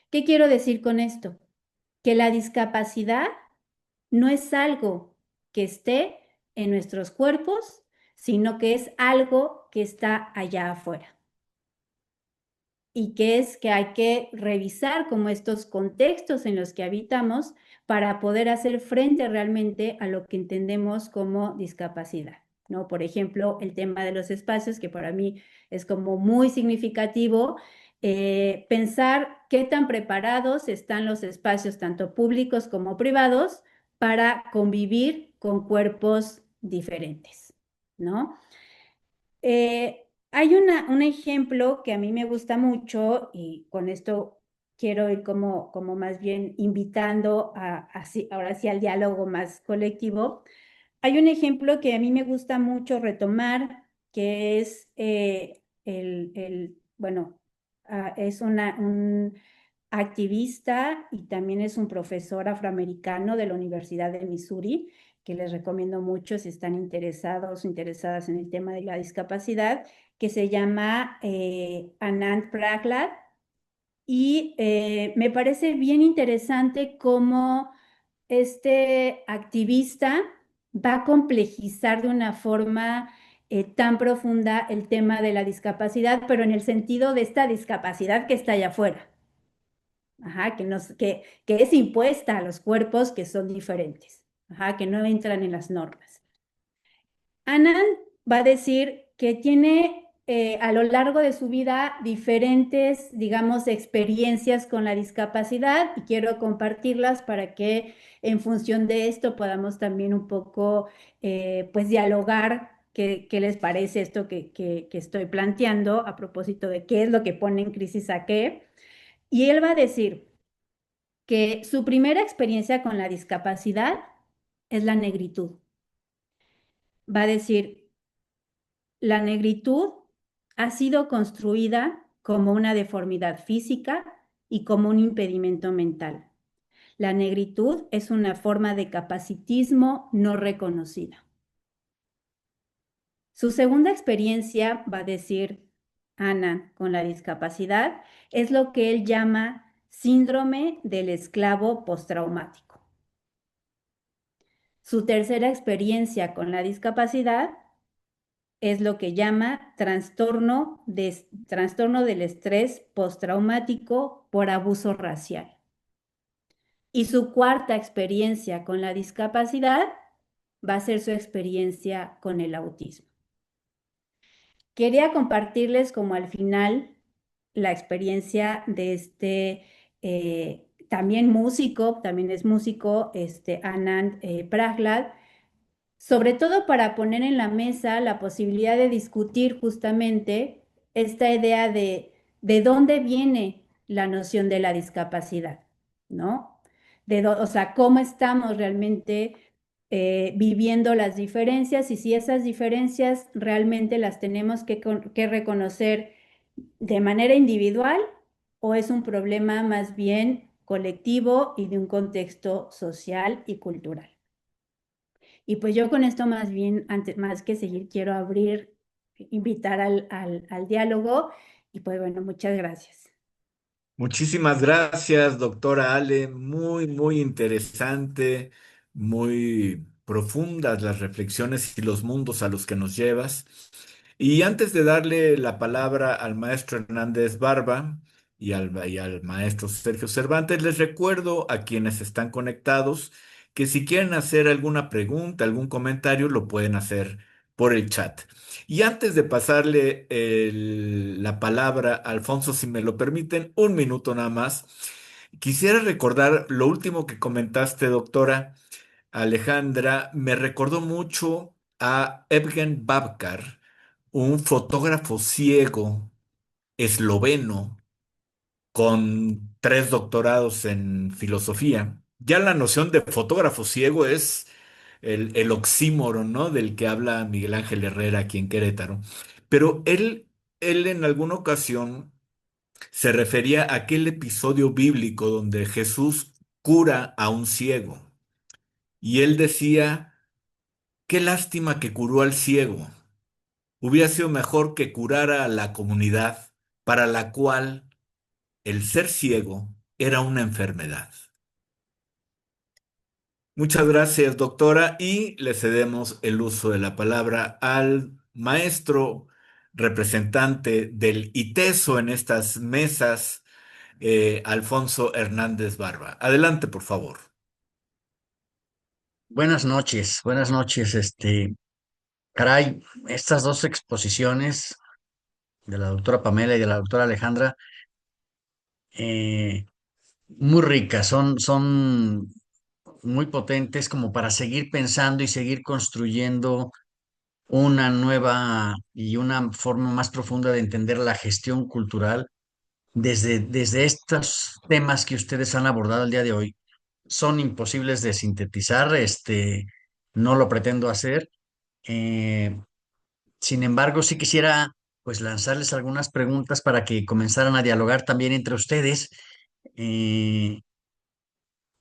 Speaker 3: ¿Qué quiero decir con esto? Que la discapacidad no es algo que esté en nuestros cuerpos, sino que es algo que está allá afuera. Y que es que hay que revisar como estos contextos en los que habitamos para poder hacer frente realmente a lo que entendemos como discapacidad, ¿no? Por ejemplo, el tema de los espacios, que para mí es como muy significativo, pensar qué tan preparados están los espacios, tanto públicos como privados, para convivir con cuerpos diferentes, ¿no? Hay un ejemplo que a mí me gusta mucho y con esto quiero ir como más bien invitando ahora sí al diálogo más colectivo. Hay un ejemplo que a mí me gusta mucho retomar, que es bueno, es un activista y también es un profesor afroamericano de la Universidad de Missouri, que les recomiendo mucho si están interesados o interesadas en el tema de la discapacidad, que se llama Anand Prahlad. Y me parece bien interesante cómo este activista va a complejizar de una forma tan profunda el tema de la discapacidad, pero en el sentido de esta discapacidad que está allá afuera. Ajá, que es impuesta a los cuerpos que son diferentes, ajá, que no entran en las normas. Anand va a decir que tiene a lo largo de su vida diferentes, digamos, experiencias con la discapacidad y quiero compartirlas para que en función de esto podamos también un poco, pues, dialogar qué les parece esto que estoy planteando a propósito de qué es lo que pone en crisis a qué. Y él va a decir que su primera experiencia con la discapacidad es la negritud. Va a decir, la negritud ha sido construida como una deformidad física y como un impedimento mental. La negritud es una forma de capacitismo no reconocida. Su segunda experiencia, va a decir Ana, con la discapacidad, es lo que él llama síndrome del esclavo postraumático. Su tercera experiencia con la discapacidad es lo que llama trastorno del estrés postraumático por abuso racial. Y su cuarta experiencia con la discapacidad va a ser su experiencia con el autismo. Quería compartirles como al final la experiencia de también músico, también es músico, Anand Prahlad, sobre todo para poner en la mesa la posibilidad de discutir justamente esta idea de dónde viene la noción de la discapacidad, ¿no? O sea, cómo estamos realmente viviendo las diferencias y si esas diferencias realmente las tenemos que reconocer de manera individual o es un problema más bien colectivo y de un contexto social y cultural? Y pues yo con esto más bien, antes, más que seguir, quiero abrir, invitar al diálogo y pues bueno, muchas gracias.
Speaker 1: Muchísimas gracias, doctora Ale. Muy, muy interesante, muy profundas las reflexiones y los mundos a los que nos llevas. Y antes de darle la palabra al maestro Hernández Barba y al maestro Sergio Cervantes, les recuerdo a quienes están conectados que si quieren hacer alguna pregunta, algún comentario, lo pueden hacer por el chat. Y antes de pasarle la palabra a Alfonso, si me lo permiten, un minuto nada más, quisiera recordar lo último que comentaste, doctora Alejandra, me recordó mucho a Evgen Babkar, un fotógrafo ciego esloveno con 3 doctorados en filosofía. Ya la noción de fotógrafo ciego es el oxímoron, ¿no? Del que habla Miguel Ángel Herrera aquí en Querétaro. Pero él en alguna ocasión se refería a aquel episodio bíblico donde Jesús cura a un ciego. Y él decía, qué lástima que curó al ciego. Hubiera sido mejor que curara a la comunidad para la cual el ser ciego era una enfermedad. Muchas gracias, doctora, y le cedemos el uso de la palabra al maestro representante del ITESO en estas mesas, Alfonso Hernández Barba. Adelante, por favor.
Speaker 4: Buenas noches, buenas noches. Caray, estas dos exposiciones de la doctora Pamela y de la doctora Alejandra, eh, muy ricas, son muy potentes como para seguir pensando y seguir construyendo una nueva y una forma más profunda de entender la gestión cultural desde estos temas que ustedes han abordado el día de hoy. Son imposibles de sintetizar, no lo pretendo hacer. Eh, Sin embargo, sí quisiera pues lanzarles algunas preguntas para que comenzaran a dialogar también entre ustedes. Eh,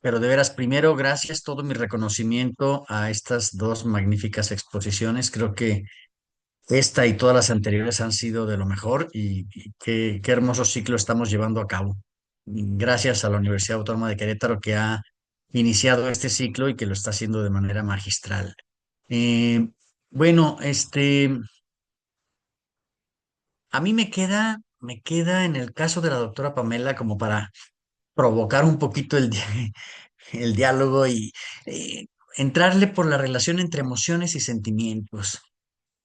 Speaker 4: pero de veras, primero, gracias, todo mi reconocimiento a estas dos magníficas exposiciones. Creo que esta y todas las anteriores han sido de lo mejor y qué hermoso ciclo estamos llevando a cabo. Gracias a la Universidad Autónoma de Querétaro que ha iniciado este ciclo y que lo está haciendo de manera magistral. Eh, bueno, a mí me queda en el caso de la doctora Pamela como para provocar un poquito el diálogo y eh, entrarle por la relación entre emociones y sentimientos.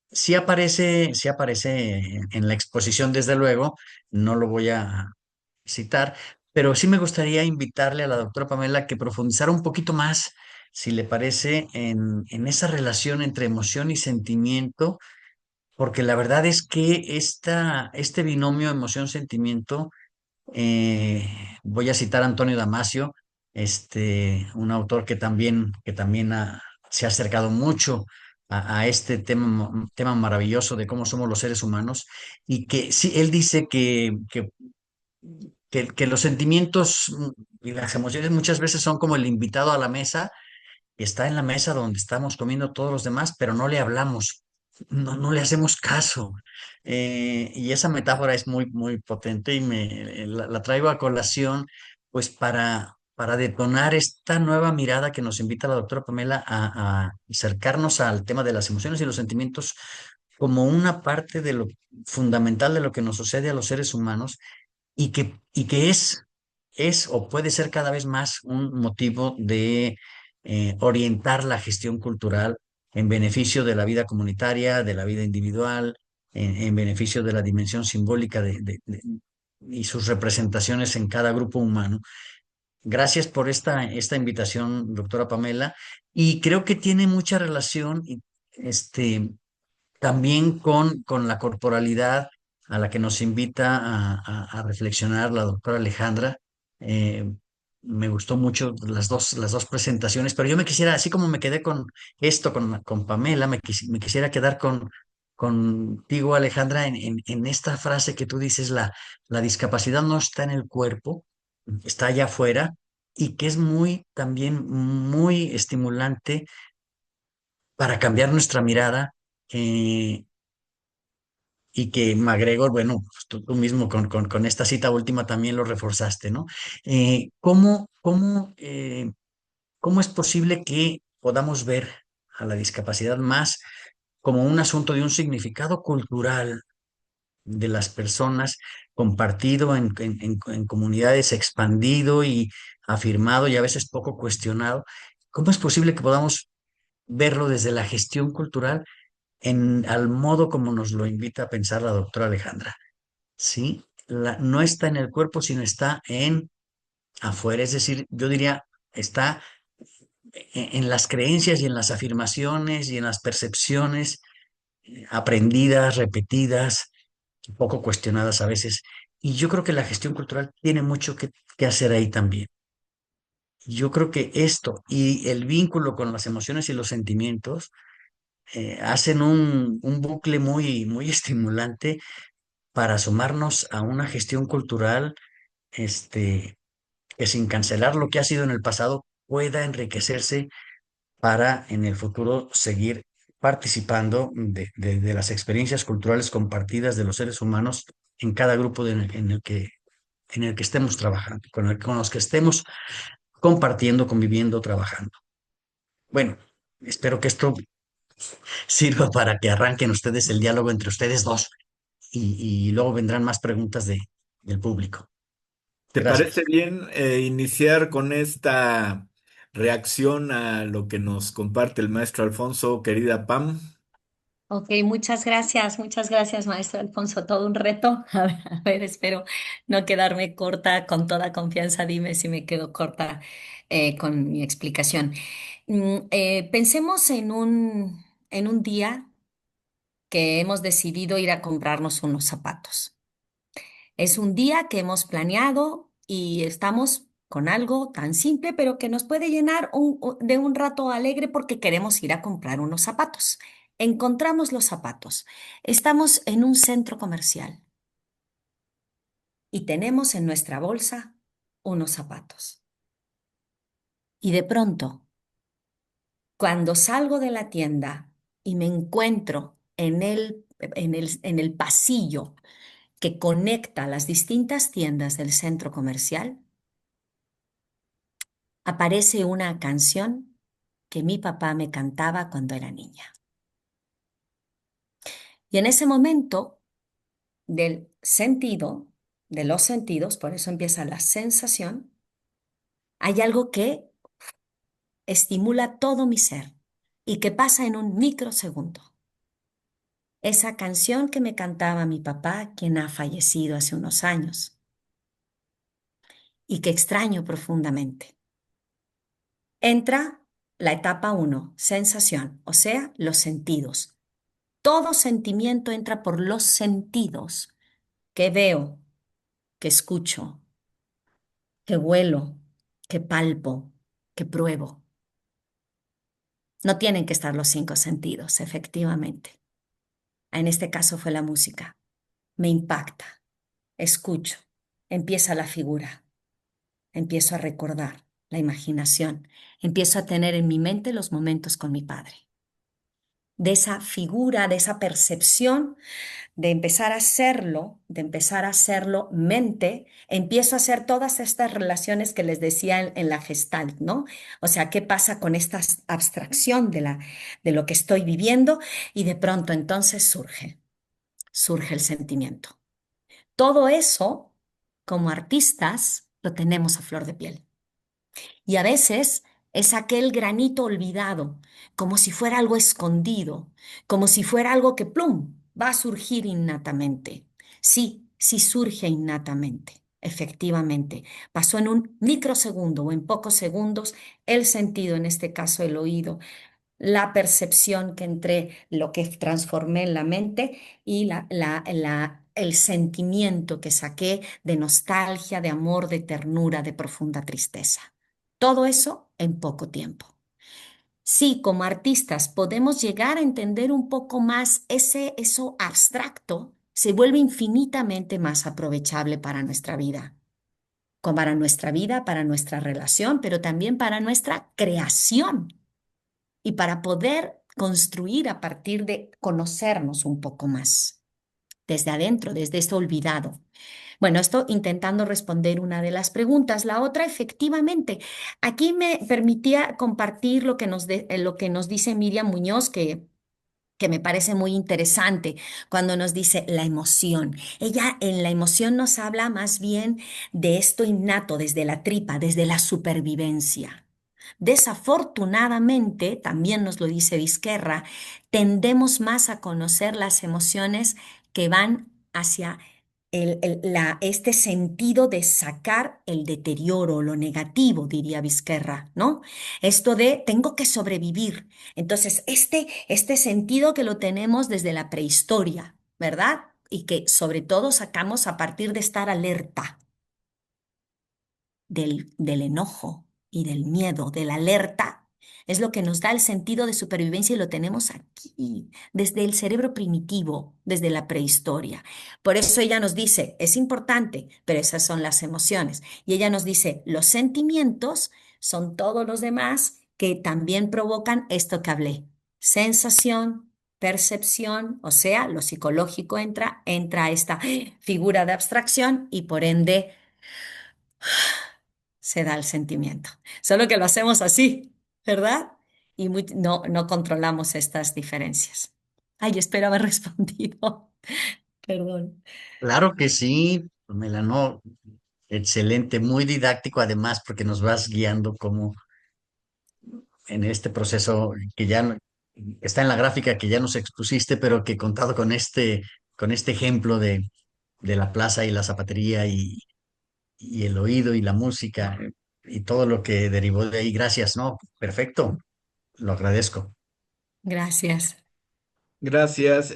Speaker 4: Sí aparece en la exposición, desde luego, no lo voy a citar, pero sí me gustaría invitarle a la doctora Pamela que profundizara un poquito más, si le parece, en esa relación entre emoción y sentimiento, porque la verdad es que este binomio emoción-sentimiento, voy a citar a Antonio Damasio, un autor que también se ha acercado mucho a este tema maravilloso de cómo somos los seres humanos, y que sí, él dice que los sentimientos y las emociones muchas veces son como el invitado a la mesa, y está en la mesa donde estamos comiendo todos los demás, pero no le hablamos, no le hacemos caso. Y esa metáfora es muy, muy potente y la traigo a colación, pues para detonar esta nueva mirada que nos invita la doctora Pamela a acercarnos al tema de las emociones y los sentimientos como una parte de lo fundamental de lo que nos sucede a los seres humanos, y que es o puede ser cada vez más un motivo de orientar la gestión cultural en beneficio de la vida comunitaria, de la vida individual, en beneficio de la dimensión simbólica y sus representaciones en cada grupo humano. Gracias por esta invitación, doctora Pamela, y creo que tiene mucha relación, también con la corporalidad a la que nos invita a reflexionar la doctora Alejandra. Eh, Me gustó mucho las dos presentaciones, pero yo me quisiera, así como me quedé con esto, con Pamela, me quisiera quedar contigo, Alejandra, en esta frase que tú dices, la discapacidad no está en el cuerpo, está allá afuera, y que es muy, también muy estimulante para cambiar nuestra mirada. eh, y que MacGregor, bueno, pues tú mismo con esta cita última también lo reforzaste, ¿no? ¿Cómo es posible que podamos ver a la discapacidad más como un asunto de un significado cultural de las personas, compartido en comunidades, expandido y afirmado y a veces poco cuestionado? ¿Cómo es posible que podamos verlo desde la gestión cultural al modo como nos lo invita a pensar la doctora Alejandra? ¿Sí? No está en el cuerpo, sino está en afuera. Es decir, yo diría, está en las creencias y en las afirmaciones y en las percepciones aprendidas, repetidas, poco cuestionadas a veces. Y yo creo que la gestión cultural tiene mucho que hacer ahí también. Yo creo que esto y el vínculo con las emociones y los sentimientos hacen un bucle muy, muy estimulante para asomarnos a una gestión cultural, este, que sin cancelar lo que ha sido en el pasado pueda enriquecerse para en el futuro seguir participando de las experiencias culturales compartidas de los seres humanos en cada grupo en el que estemos trabajando, con los que estemos compartiendo, conviviendo, trabajando. Bueno, espero que esto sirva para que arranquen ustedes el diálogo entre ustedes dos y luego vendrán más preguntas del público.
Speaker 1: ¿Te parece
Speaker 4: Gracias.
Speaker 1: bien iniciar con esta reacción a lo que nos comparte el maestro Alfonso, querida Pam?
Speaker 2: Ok, muchas gracias, maestro Alfonso. Todo un reto. A ver, espero no quedarme corta con toda confianza. Dime si me quedo corta con mi explicación. Pensemos en un día que hemos decidido ir a comprarnos unos zapatos. Es un día que hemos planeado y estamos con algo tan simple, pero que nos puede llenar de un rato alegre porque queremos ir a comprar unos zapatos. Encontramos los zapatos. Estamos en un centro comercial y tenemos en nuestra bolsa unos zapatos. Y de pronto, cuando salgo de la tienda y me encuentro en el pasillo que conecta las distintas tiendas del centro comercial, aparece una canción que mi papá me cantaba cuando era niña. Y en ese momento del sentido, de los sentidos, por eso empieza la sensación, hay algo que estimula todo mi ser y que pasa en un microsegundo. Esa canción que me cantaba mi papá, quien ha fallecido hace unos años y que extraño profundamente. Entra la etapa 1, sensación, o sea, los sentidos. Todo sentimiento entra por los sentidos, que veo, que escucho, que huelo, que palpo, que pruebo. No tienen que estar los 5 sentidos, efectivamente. En este caso fue la música. Me impacta, escucho, empieza la figura, empiezo a recordar la imaginación, empiezo a tener en mi mente los momentos con mi padre. De esa figura, de esa percepción, de empezar a hacerlo mente, empiezo a hacer todas estas relaciones que les decía en la Gestalt, ¿no? O sea, ¿qué pasa con esta abstracción de lo que estoy viviendo? Y de pronto entonces surge el sentimiento. Todo eso, como artistas, lo tenemos a flor de piel. Y a veces es aquel granito olvidado, como si fuera algo escondido, como si fuera algo que, plum, va a surgir innatamente. Sí, sí surge innatamente, efectivamente. Pasó en un microsegundo o en pocos segundos el sentido, en este caso el oído, la percepción que entre lo que transformé en la mente y el sentimiento que saqué de nostalgia, de amor, de ternura, de profunda tristeza. Todo eso en poco tiempo. sí, como artistas podemos llegar a entender un poco más eso abstracto, se vuelve infinitamente más aprovechable para nuestra vida, para nuestra vida, para nuestra relación, pero también para nuestra creación y para poder construir a partir de conocernos un poco más, desde adentro, desde esto olvidado. Bueno, esto intentando responder una de las preguntas. La otra, efectivamente, aquí me permitía compartir lo que nos dice Miriam Muñoz, que me parece muy interesante cuando nos dice la emoción. Ella en la emoción nos habla más bien de esto innato, desde la tripa, desde la supervivencia. Desafortunadamente, también nos lo dice Vizquerra, tendemos más a conocer las emociones que van hacia este sentido de sacar el deterioro, lo negativo, diría Vizquerra, ¿no? Esto de tengo que sobrevivir. Entonces, este sentido que lo tenemos desde la prehistoria, ¿verdad? Y que sobre todo sacamos a partir de estar alerta del enojo y del miedo, de la alerta, es lo que nos da el sentido de supervivencia y lo tenemos aquí, desde el cerebro primitivo, desde la prehistoria. Por eso ella nos dice, es importante, pero esas son las emociones. Y ella nos dice, los sentimientos son todos los demás que también provocan esto que hablé, sensación, percepción, o sea, lo psicológico entra esta figura de abstracción y por ende se da el sentimiento. Solo que lo hacemos así, ¿verdad? Y no controlamos estas diferencias. Ay, espero haber respondido. Perdón.
Speaker 4: Claro que sí, Pamela, no, excelente, muy didáctico además, porque nos vas guiando como en este proceso que ya está en la gráfica que ya nos expusiste, pero que contado con este ejemplo de la plaza y la zapatería y el oído y la música y todo lo que derivó de ahí. Gracias, ¿no? Perfecto, lo agradezco.
Speaker 2: Gracias.
Speaker 1: Gracias.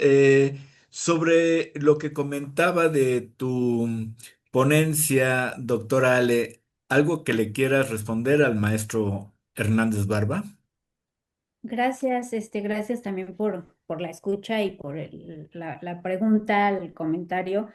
Speaker 1: Sobre lo que comentaba de tu ponencia, doctora Ale, ¿algo que le quieras responder al maestro Hernández Barba?
Speaker 3: Gracias, gracias también por la escucha y por la pregunta, el comentario.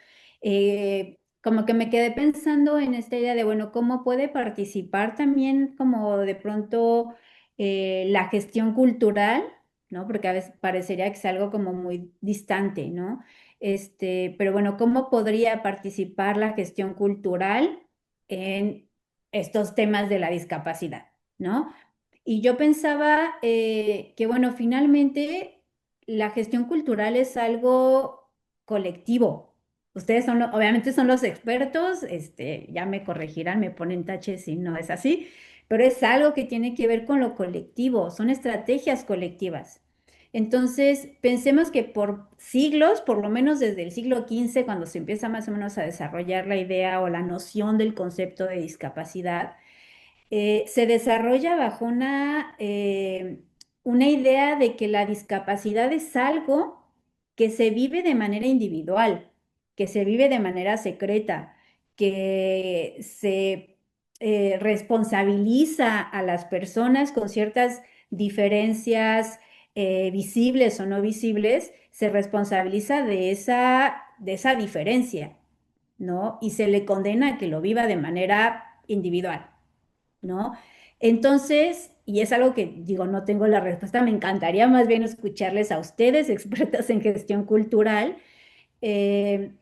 Speaker 3: Como que me quedé pensando en esta idea de, bueno, cómo puede participar también como de pronto la gestión cultural, ¿no? Porque a veces parecería que es algo como muy distante, ¿no? Pero bueno, ¿cómo podría participar la gestión cultural en estos temas de la discapacidad, ¿no? Y yo pensaba que, bueno, finalmente la gestión cultural es algo colectivo. Ustedes obviamente son los expertos, ya me corregirán, me ponen taches si no es así, pero es algo que tiene que ver con lo colectivo, son estrategias colectivas. Entonces, pensemos que por siglos, por lo menos desde el siglo XV, cuando se empieza más o menos a desarrollar la idea o la noción del concepto de discapacidad, se desarrolla bajo una idea de que la discapacidad es algo que se vive de manera individual, que se vive de manera secreta, que se responsabiliza a las personas con ciertas diferencias visibles o no visibles, se responsabiliza de esa diferencia, ¿no? Y se le condena a que lo viva de manera individual. ¿No? Entonces, y es algo que digo, no tengo la respuesta, me encantaría más bien escucharles a ustedes, expertas en gestión cultural, eh,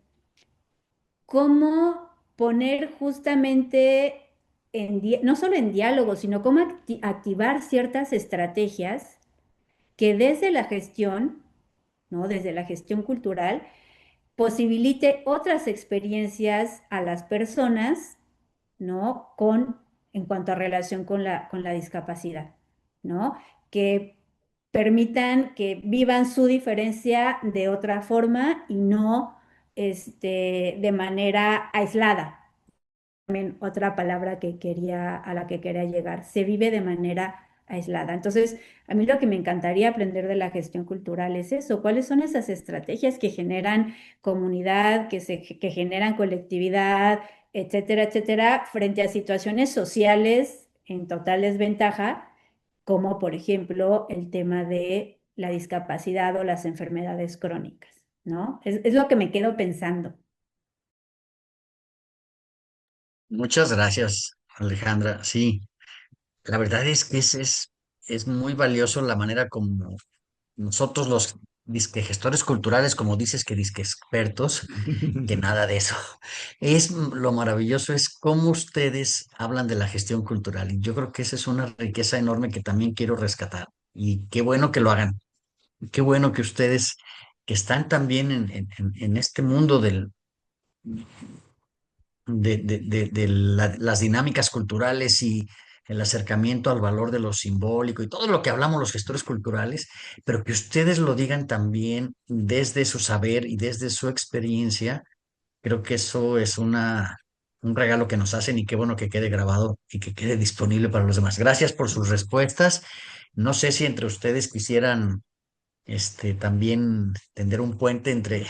Speaker 3: cómo poner justamente no solo en diálogo, sino cómo activar ciertas estrategias que desde la gestión, ¿no? Desde la gestión cultural, posibilite otras experiencias a las personas, ¿no? En cuanto a relación con la discapacidad, ¿no? Que permitan que vivan su diferencia de otra forma y no de manera aislada. También otra palabra a la que quería llegar, se vive de manera aislada. Entonces, a mí lo que me encantaría aprender de la gestión cultural es eso, cuáles son esas estrategias que generan comunidad, que generan colectividad, etcétera, etcétera, frente a situaciones sociales en total desventaja como por ejemplo el tema de la discapacidad o las enfermedades crónicas, ¿no? Es lo que me quedo pensando.
Speaker 4: Muchas gracias, Alejandra. Sí, la verdad es que es muy valioso la manera como nosotros los disque gestores culturales, como dices que disque expertos, que nada de eso. Lo maravilloso es cómo ustedes hablan de la gestión cultural. Y yo creo que esa es una riqueza enorme que también quiero rescatar. Y qué bueno que lo hagan. Qué bueno que ustedes que están también en este mundo de las dinámicas culturales y el acercamiento al valor de lo simbólico y todo lo que hablamos los gestores culturales, pero que ustedes lo digan también desde su saber y desde su experiencia. Creo que eso es un regalo que nos hacen y qué bueno que quede grabado y que quede disponible para los demás. Gracias por sus respuestas. No sé si entre ustedes quisieran también tender un puente entre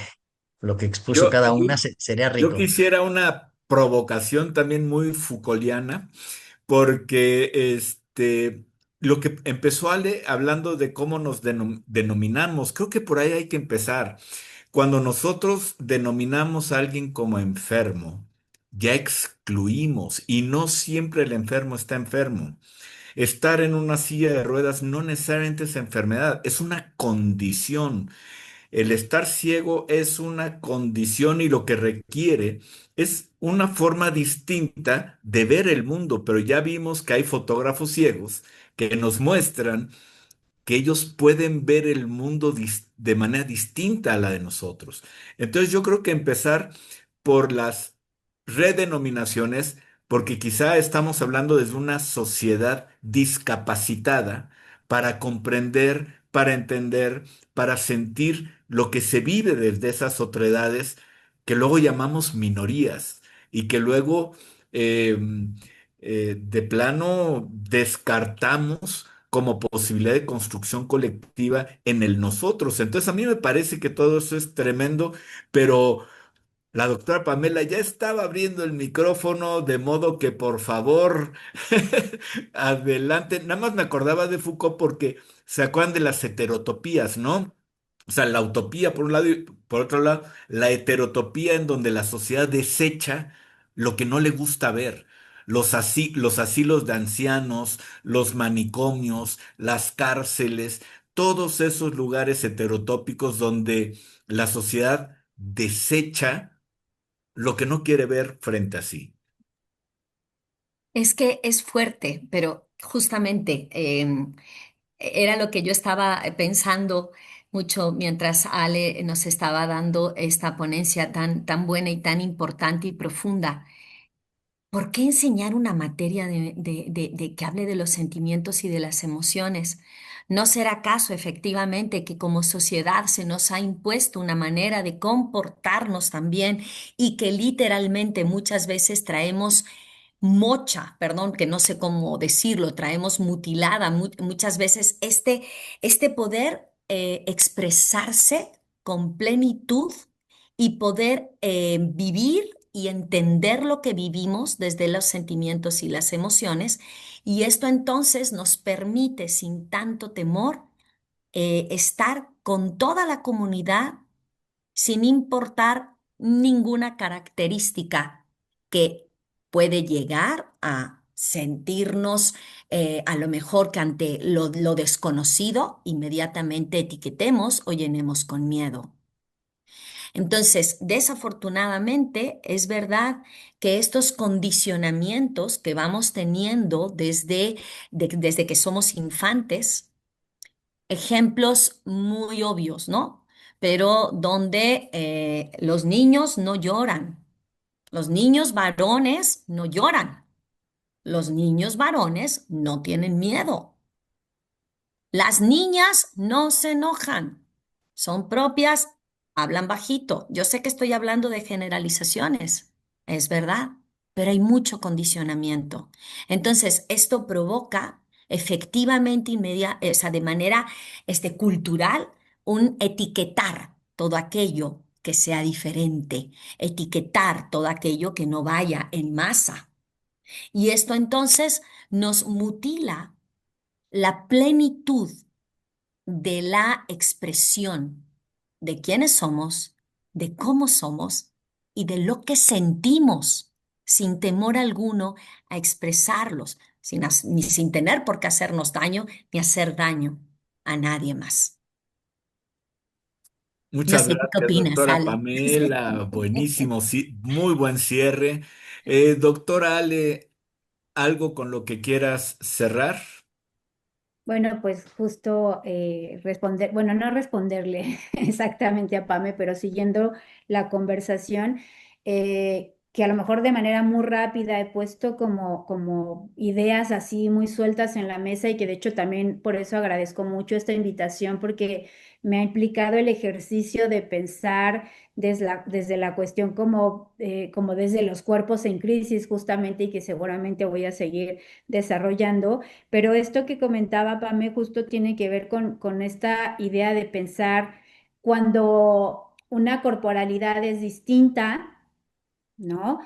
Speaker 4: lo que expuso
Speaker 1: Yo,
Speaker 4: cada
Speaker 1: yo,
Speaker 4: una, sería
Speaker 1: yo
Speaker 4: rico.
Speaker 1: quisiera una provocación también muy Foucaultiana, porque lo que empezó Ale hablando de cómo nos denominamos, creo que por ahí hay que empezar. Cuando nosotros denominamos a alguien como enfermo, ya excluimos y no siempre el enfermo está enfermo. Estar en una silla de ruedas no necesariamente es enfermedad, es una condición. El estar ciego es una condición y lo que requiere es una forma distinta de ver el mundo, pero ya vimos que hay fotógrafos ciegos que nos muestran que ellos pueden ver el mundo de manera distinta a la de nosotros. Entonces yo creo que empezar por las redenominaciones, porque quizá estamos hablando desde una sociedad discapacitada para comprender, para entender, para sentir lo que se vive desde esas otredades que luego llamamos minorías y que luego eh, de plano descartamos como posibilidad de construcción colectiva en el nosotros. Entonces a mí me parece que todo eso es tremendo, pero la doctora Pamela ya estaba abriendo el micrófono, de modo que por favor, adelante. Nada más me acordaba de Foucault porque se acuerdan de las heterotopías, ¿no? O sea, la utopía por un lado y por otro lado, la heterotopía en donde la sociedad desecha lo que no le gusta ver. Los asilos de ancianos, los manicomios, las cárceles, todos esos lugares heterotópicos donde la sociedad desecha lo que no quiere ver frente a sí.
Speaker 2: Es que es fuerte, pero justamente era lo que yo estaba pensando mucho mientras Ale nos estaba dando esta ponencia tan buena y tan importante y profunda. ¿Por qué enseñar una materia de que hable de los sentimientos y de las emociones? ¿No será acaso efectivamente que como sociedad se nos ha impuesto una manera de comportarnos también y que literalmente muchas veces traemos mocha, perdón, que no sé cómo decirlo, traemos mutilada muchas veces este poder expresarse con plenitud y poder vivir y entender lo que vivimos desde los sentimientos y las emociones? Y esto entonces nos permite sin tanto temor estar con toda la comunidad sin importar ninguna característica que puede llegar a sentirnos a lo mejor que ante lo desconocido inmediatamente etiquetemos o llenemos con miedo. Entonces, desafortunadamente, es verdad que estos condicionamientos que vamos teniendo desde que somos infantes, ejemplos muy obvios, ¿no? Pero donde los niños no lloran, los niños varones no lloran, los niños varones no tienen miedo. Las niñas no se enojan, son propias, hablan bajito. Yo sé que estoy hablando de generalizaciones, es verdad, pero hay mucho condicionamiento. Entonces, esto provoca efectivamente o sea, de manera cultural, un etiquetar todo aquello que sea diferente, etiquetar todo aquello que no vaya en masa. Y esto entonces nos mutila la plenitud de la expresión de quiénes somos, de cómo somos y de lo que sentimos, sin temor alguno a expresarlos, ni sin tener por qué hacernos daño ni hacer daño a nadie más. No
Speaker 1: Muchas
Speaker 2: sé, ¿tú qué
Speaker 1: gracias,
Speaker 2: opinas,
Speaker 1: doctora
Speaker 2: Ale?
Speaker 1: Pamela. Buenísimo, sí, muy buen cierre. Doctora Ale, ¿algo con lo que quieras cerrar?
Speaker 3: Bueno, pues justo responder, bueno, no responderle exactamente a Pame, pero siguiendo la conversación, que a lo mejor de manera muy rápida he puesto como ideas así muy sueltas en la mesa y que de hecho también por eso agradezco mucho esta invitación porque me ha implicado el ejercicio de pensar desde la cuestión como desde los cuerpos en crisis justamente y que seguramente voy a seguir desarrollando. Pero esto que comentaba Pame justo tiene que ver con esta idea de pensar cuando una corporalidad es distinta, ¿no?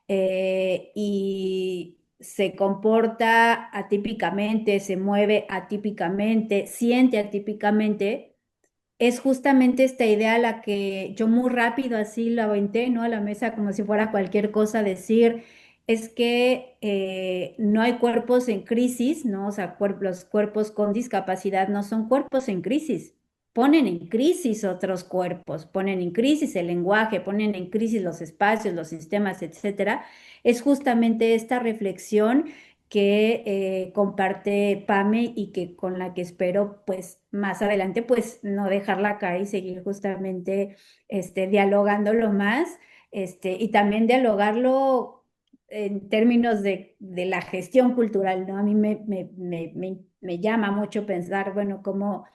Speaker 3: Y se comporta atípicamente, se mueve atípicamente, siente atípicamente, es justamente esta idea a la que yo muy rápido así la aventé, ¿no? A la mesa como si fuera cualquier cosa, decir, es que no hay cuerpos en crisis, ¿no? O sea, los cuerpos con discapacidad no son cuerpos en crisis. Ponen en crisis otros cuerpos, ponen en crisis el lenguaje, ponen en crisis los espacios, los sistemas, etcétera. Es justamente esta reflexión que comparte Pame y que con la que espero pues más adelante pues no dejarla caer y seguir justamente dialogándolo más y también dialogarlo en términos de la gestión cultural, ¿no? A mí me llama mucho pensar, bueno, cómo,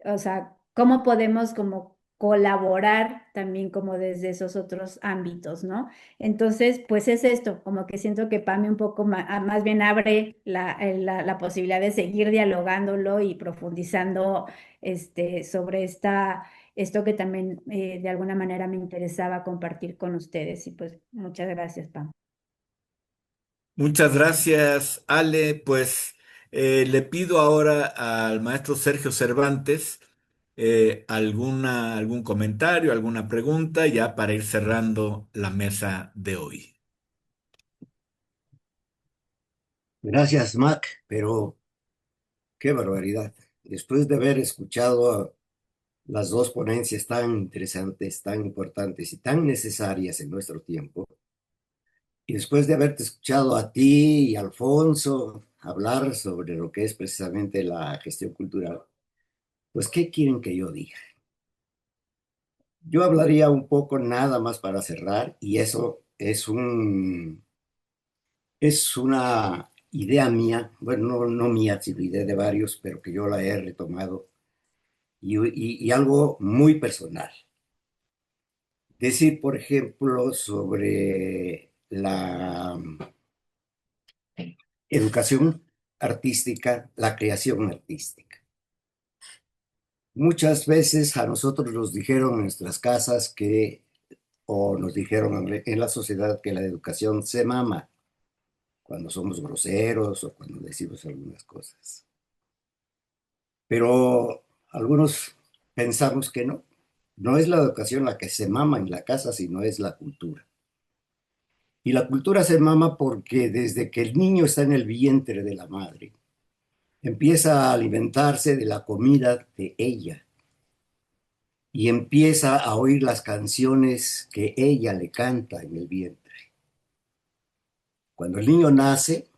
Speaker 3: o sea, cómo podemos como colaborar también como desde esos otros ámbitos, ¿no? Entonces, pues es esto, como que siento que PAMI un poco más, bien abre la posibilidad de seguir dialogándolo y profundizando sobre esto que también de alguna manera me interesaba compartir con ustedes. Y pues muchas gracias, Pam.
Speaker 1: Muchas gracias, Ale. Pues le pido ahora al maestro Sergio Cervantes algún comentario, alguna pregunta, ya para ir cerrando la mesa de hoy.
Speaker 5: Gracias, Mac, pero qué barbaridad. Después de haber escuchado a las dos ponencias tan interesantes, tan importantes y tan necesarias en nuestro tiempo, y después de haberte escuchado a ti y a Alfonso hablar sobre lo que es precisamente la gestión cultural, pues, ¿qué quieren que yo diga? Yo hablaría un poco nada más para cerrar, y eso es una idea mía, bueno, no mía, sino idea de varios, pero que yo la he retomado y algo muy personal. Decir, por ejemplo, sobre la educación artística, la creación artística. Muchas veces a nosotros nos dijeron en nuestras casas o nos dijeron en la sociedad que la educación se mama cuando somos groseros o cuando decimos algunas cosas. Pero algunos pensamos que no. No es la educación la que se mama en la casa, sino es la cultura. Y la cultura se mama porque desde que el niño está en el vientre de la madre, empieza a alimentarse de la comida de ella y empieza a oír las canciones que ella le canta en el vientre. Cuando el niño nace,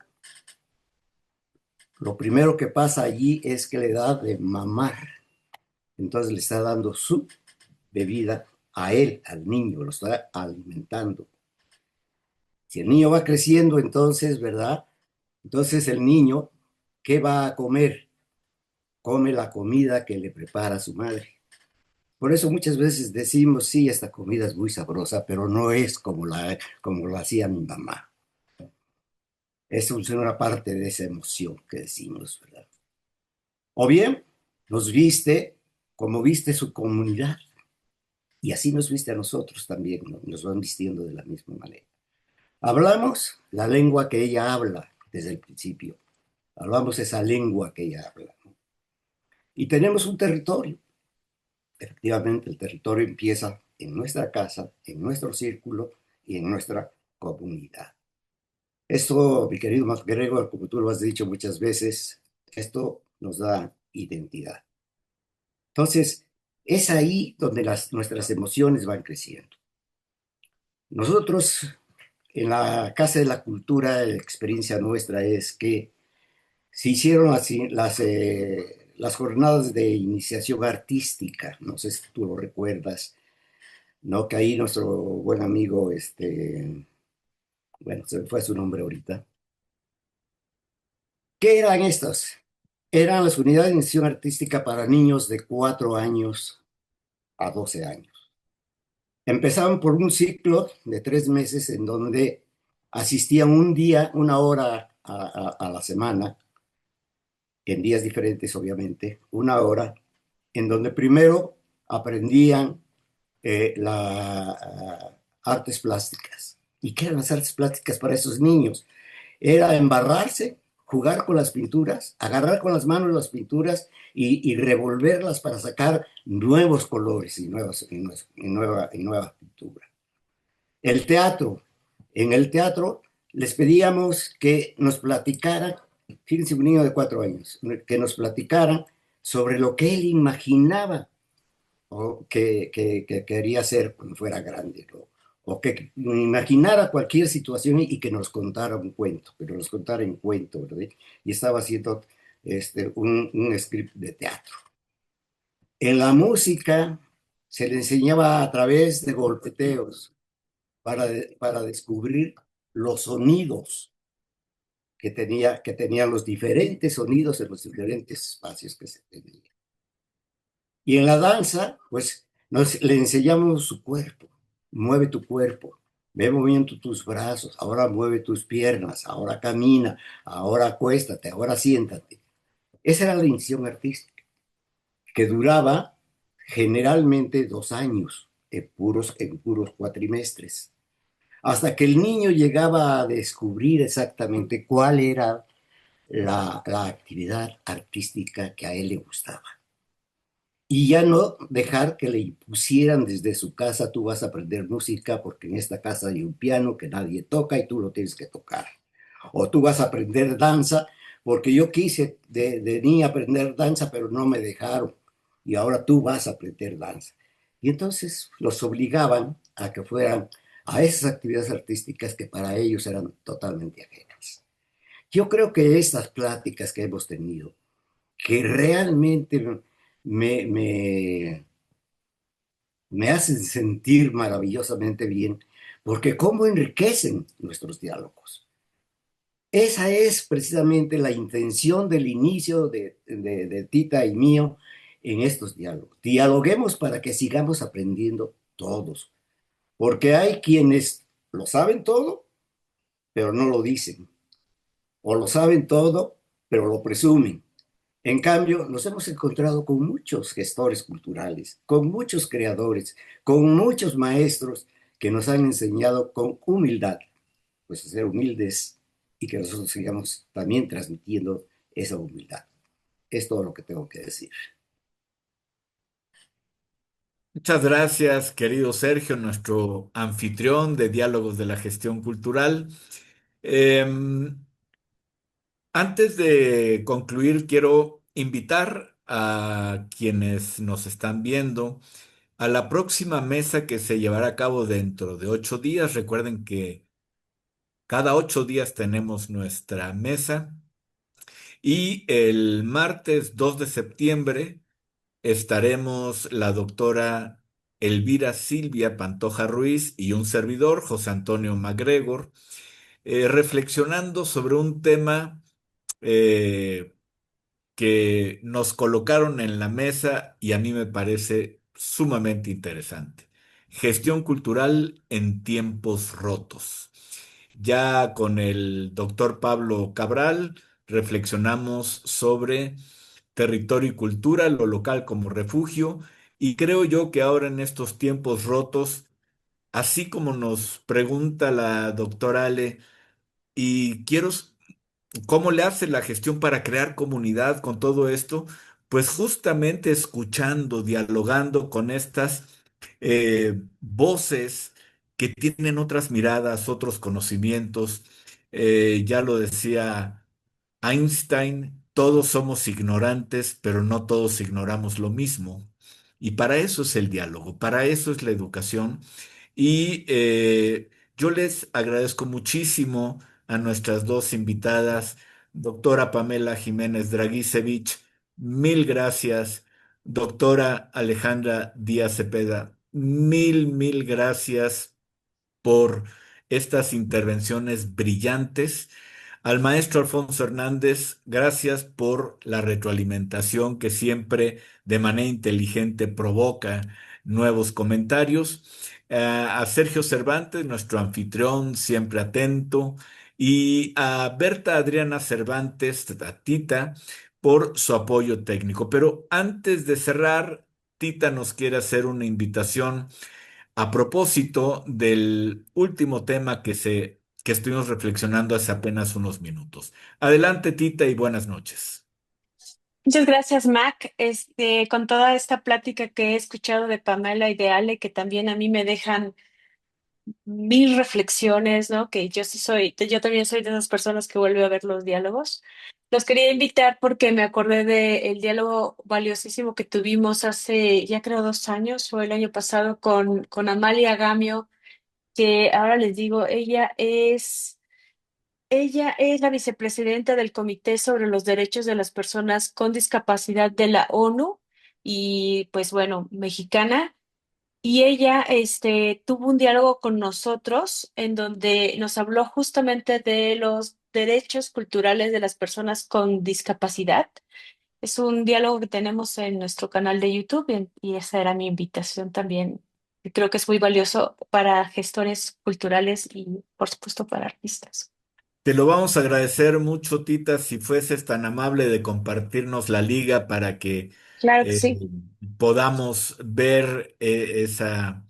Speaker 5: lo primero que pasa allí es que le da de mamar. Entonces le está dando su bebida a él, al niño, lo está alimentando. Si el niño va creciendo, entonces, ¿verdad? Entonces el niño, ¿qué va a comer? Come la comida que le prepara su madre. Por eso muchas veces decimos, sí, esta comida es muy sabrosa, pero no es como la hacía mi mamá. Eso es una parte de esa emoción que decimos, ¿verdad? O bien, nos viste como viste su comunidad. Y así nos viste a nosotros también, ¿no? Nos van vistiendo de la misma manera. Hablamos la lengua que ella habla desde el principio. hablamos esa lengua que ella habla. Y tenemos un territorio. Efectivamente, el territorio empieza en nuestra casa, en nuestro círculo y en nuestra comunidad. Esto, mi querido MacGregor, como tú lo has dicho muchas veces, esto nos da identidad. Entonces, es ahí donde nuestras emociones van creciendo. Nosotros, en la Casa de la Cultura, la experiencia nuestra es que se hicieron las jornadas de iniciación artística, no sé si tú lo recuerdas, ¿no? Que ahí nuestro buen amigo, bueno, se me fue su nombre ahorita. ¿Qué eran estas? Eran las unidades de iniciación artística para niños de 4 años a 12 años. Empezaban por un ciclo de 3 meses en donde asistían un día, una hora a la semana, en días diferentes obviamente, una hora, en donde primero aprendían las artes plásticas. ¿Y qué eran las artes plásticas para esos niños? Era embarrarse, jugar con las pinturas, agarrar con las manos las pinturas y revolverlas para sacar nuevos colores y nueva pintura. El teatro. En el teatro les pedíamos que nos platicaran, fíjense, un niño de 4 años, que nos platicaran sobre lo que él imaginaba o que quería hacer cuando fuera grande, ¿no? O que imaginara cualquier situación y que nos contara un cuento, pero nos contara en cuento, ¿verdad? Y estaba haciendo un script de teatro. En la música se le enseñaba a través de golpeteos para descubrir los sonidos que tenían los diferentes sonidos en los diferentes espacios que se tenían. Y en la danza, pues le enseñamos su cuerpo. Mueve tu cuerpo, ve moviendo tus brazos, ahora mueve tus piernas, ahora camina, ahora acuéstate, ahora siéntate. Esa era la iniciación artística, que duraba generalmente 2 años, en puros cuatrimestres, hasta que el niño llegaba a descubrir exactamente cuál era la actividad artística que a él le gustaba. Y ya no dejar que le impusieran desde su casa: tú vas a aprender música porque en esta casa hay un piano que nadie toca y tú lo tienes que tocar. O tú vas a aprender danza porque yo quise de niña aprender danza, pero no me dejaron. Y ahora tú vas a aprender danza. Y entonces los obligaban a que fueran a esas actividades artísticas que para ellos eran totalmente ajenas. Yo creo que estas pláticas que hemos tenido, que realmente me, me, me hacen sentir maravillosamente bien, porque cómo enriquecen nuestros diálogos. Esa es precisamente la intención del inicio de Tita y mío en estos diálogos. Dialoguemos para que sigamos aprendiendo todos, porque hay quienes lo saben todo, pero no lo dicen, o lo saben todo, pero lo presumen. En cambio, nos hemos encontrado con muchos gestores culturales, con muchos creadores, con muchos maestros que nos han enseñado con humildad, pues a ser humildes y que nosotros sigamos también transmitiendo esa humildad. Es todo lo que tengo que decir.
Speaker 1: Muchas gracias, querido Sergio, nuestro anfitrión de Diálogos de la Gestión Cultural. Em, Antes de concluir, quiero invitar a quienes nos están viendo a la próxima mesa que se llevará a cabo dentro de 8 días. Recuerden que cada 8 días tenemos nuestra mesa y el martes 2 de septiembre estaremos la doctora Elvira Silvia Pantoja Ruiz y un servidor, José Antonio MacGregor, reflexionando sobre un tema eh, que nos colocaron en la mesa y a mí me parece sumamente interesante. Gestión cultural en tiempos rotos. Ya con el doctor Pablo Cabral reflexionamos sobre territorio y cultura, lo local como refugio, y creo yo que ahora en estos tiempos rotos, así como nos pregunta la doctora Ale, y ¿Cómo le hace la gestión para crear comunidad con todo esto? Pues justamente escuchando, dialogando con estas voces que tienen otras miradas, otros conocimientos. Ya lo decía Einstein, todos somos ignorantes, pero no todos ignoramos lo mismo. Y para eso es el diálogo, para eso es la educación. Y yo les agradezco muchísimo a nuestras dos invitadas, doctora Pamela Jiménez Dragisevich, mil gracias. Doctora Alejandra Díaz Cepeda, mil gracias por estas intervenciones brillantes. Al maestro Alfonso Hernández, gracias por la retroalimentación que siempre de manera inteligente provoca nuevos comentarios. A Sergio Cervantes, nuestro anfitrión, siempre atento. Y a Berta Adriana Cervantes, a Tita, por su apoyo técnico. Pero antes de cerrar, Tita nos quiere hacer una invitación a propósito del último tema que estuvimos reflexionando hace apenas unos minutos. Adelante, Tita, y buenas noches.
Speaker 6: Muchas gracias, Mac. Con toda esta plática que he escuchado de Pamela y de Ale, que también a mí me dejan mil reflexiones, ¿no? Que yo también soy de esas personas que vuelve a ver los diálogos. Los quería invitar porque me acordé del diálogo valiosísimo que tuvimos hace, ya creo, 2 años o el año pasado con Amalia Gamio, que ahora les digo, ella es la vicepresidenta del Comité sobre los Derechos de las Personas con Discapacidad de la ONU y pues bueno, mexicana. Y ella tuvo un diálogo con nosotros en donde nos habló justamente de los derechos culturales de las personas con discapacidad. Es un diálogo que tenemos en nuestro canal de YouTube y esa era mi invitación también. Y creo que es muy valioso para gestores culturales y por supuesto para artistas.
Speaker 1: Te lo vamos a agradecer mucho, Tita, si fueses tan amable de compartirnos la liga para que
Speaker 6: Claro que
Speaker 1: eh,
Speaker 6: sí.
Speaker 1: podamos ver esa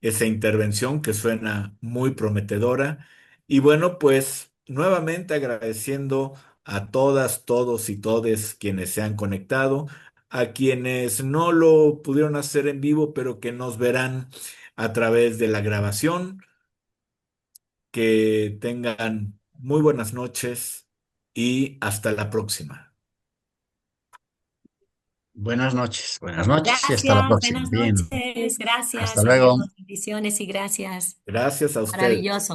Speaker 1: intervención que suena muy prometedora. Y bueno, pues nuevamente agradeciendo a todas, todos y todes quienes se han conectado, a quienes no lo pudieron hacer en vivo, pero que nos verán a través de la grabación. Que tengan muy buenas noches y hasta la próxima.
Speaker 4: Buenas noches y hasta la
Speaker 2: Gracias,
Speaker 4: próxima.
Speaker 2: buenas
Speaker 4: Bien,
Speaker 2: noches,
Speaker 4: hasta
Speaker 2: gracias,
Speaker 4: luego.
Speaker 2: adiós, bendiciones y gracias.
Speaker 1: Gracias a usted.
Speaker 2: Maravilloso.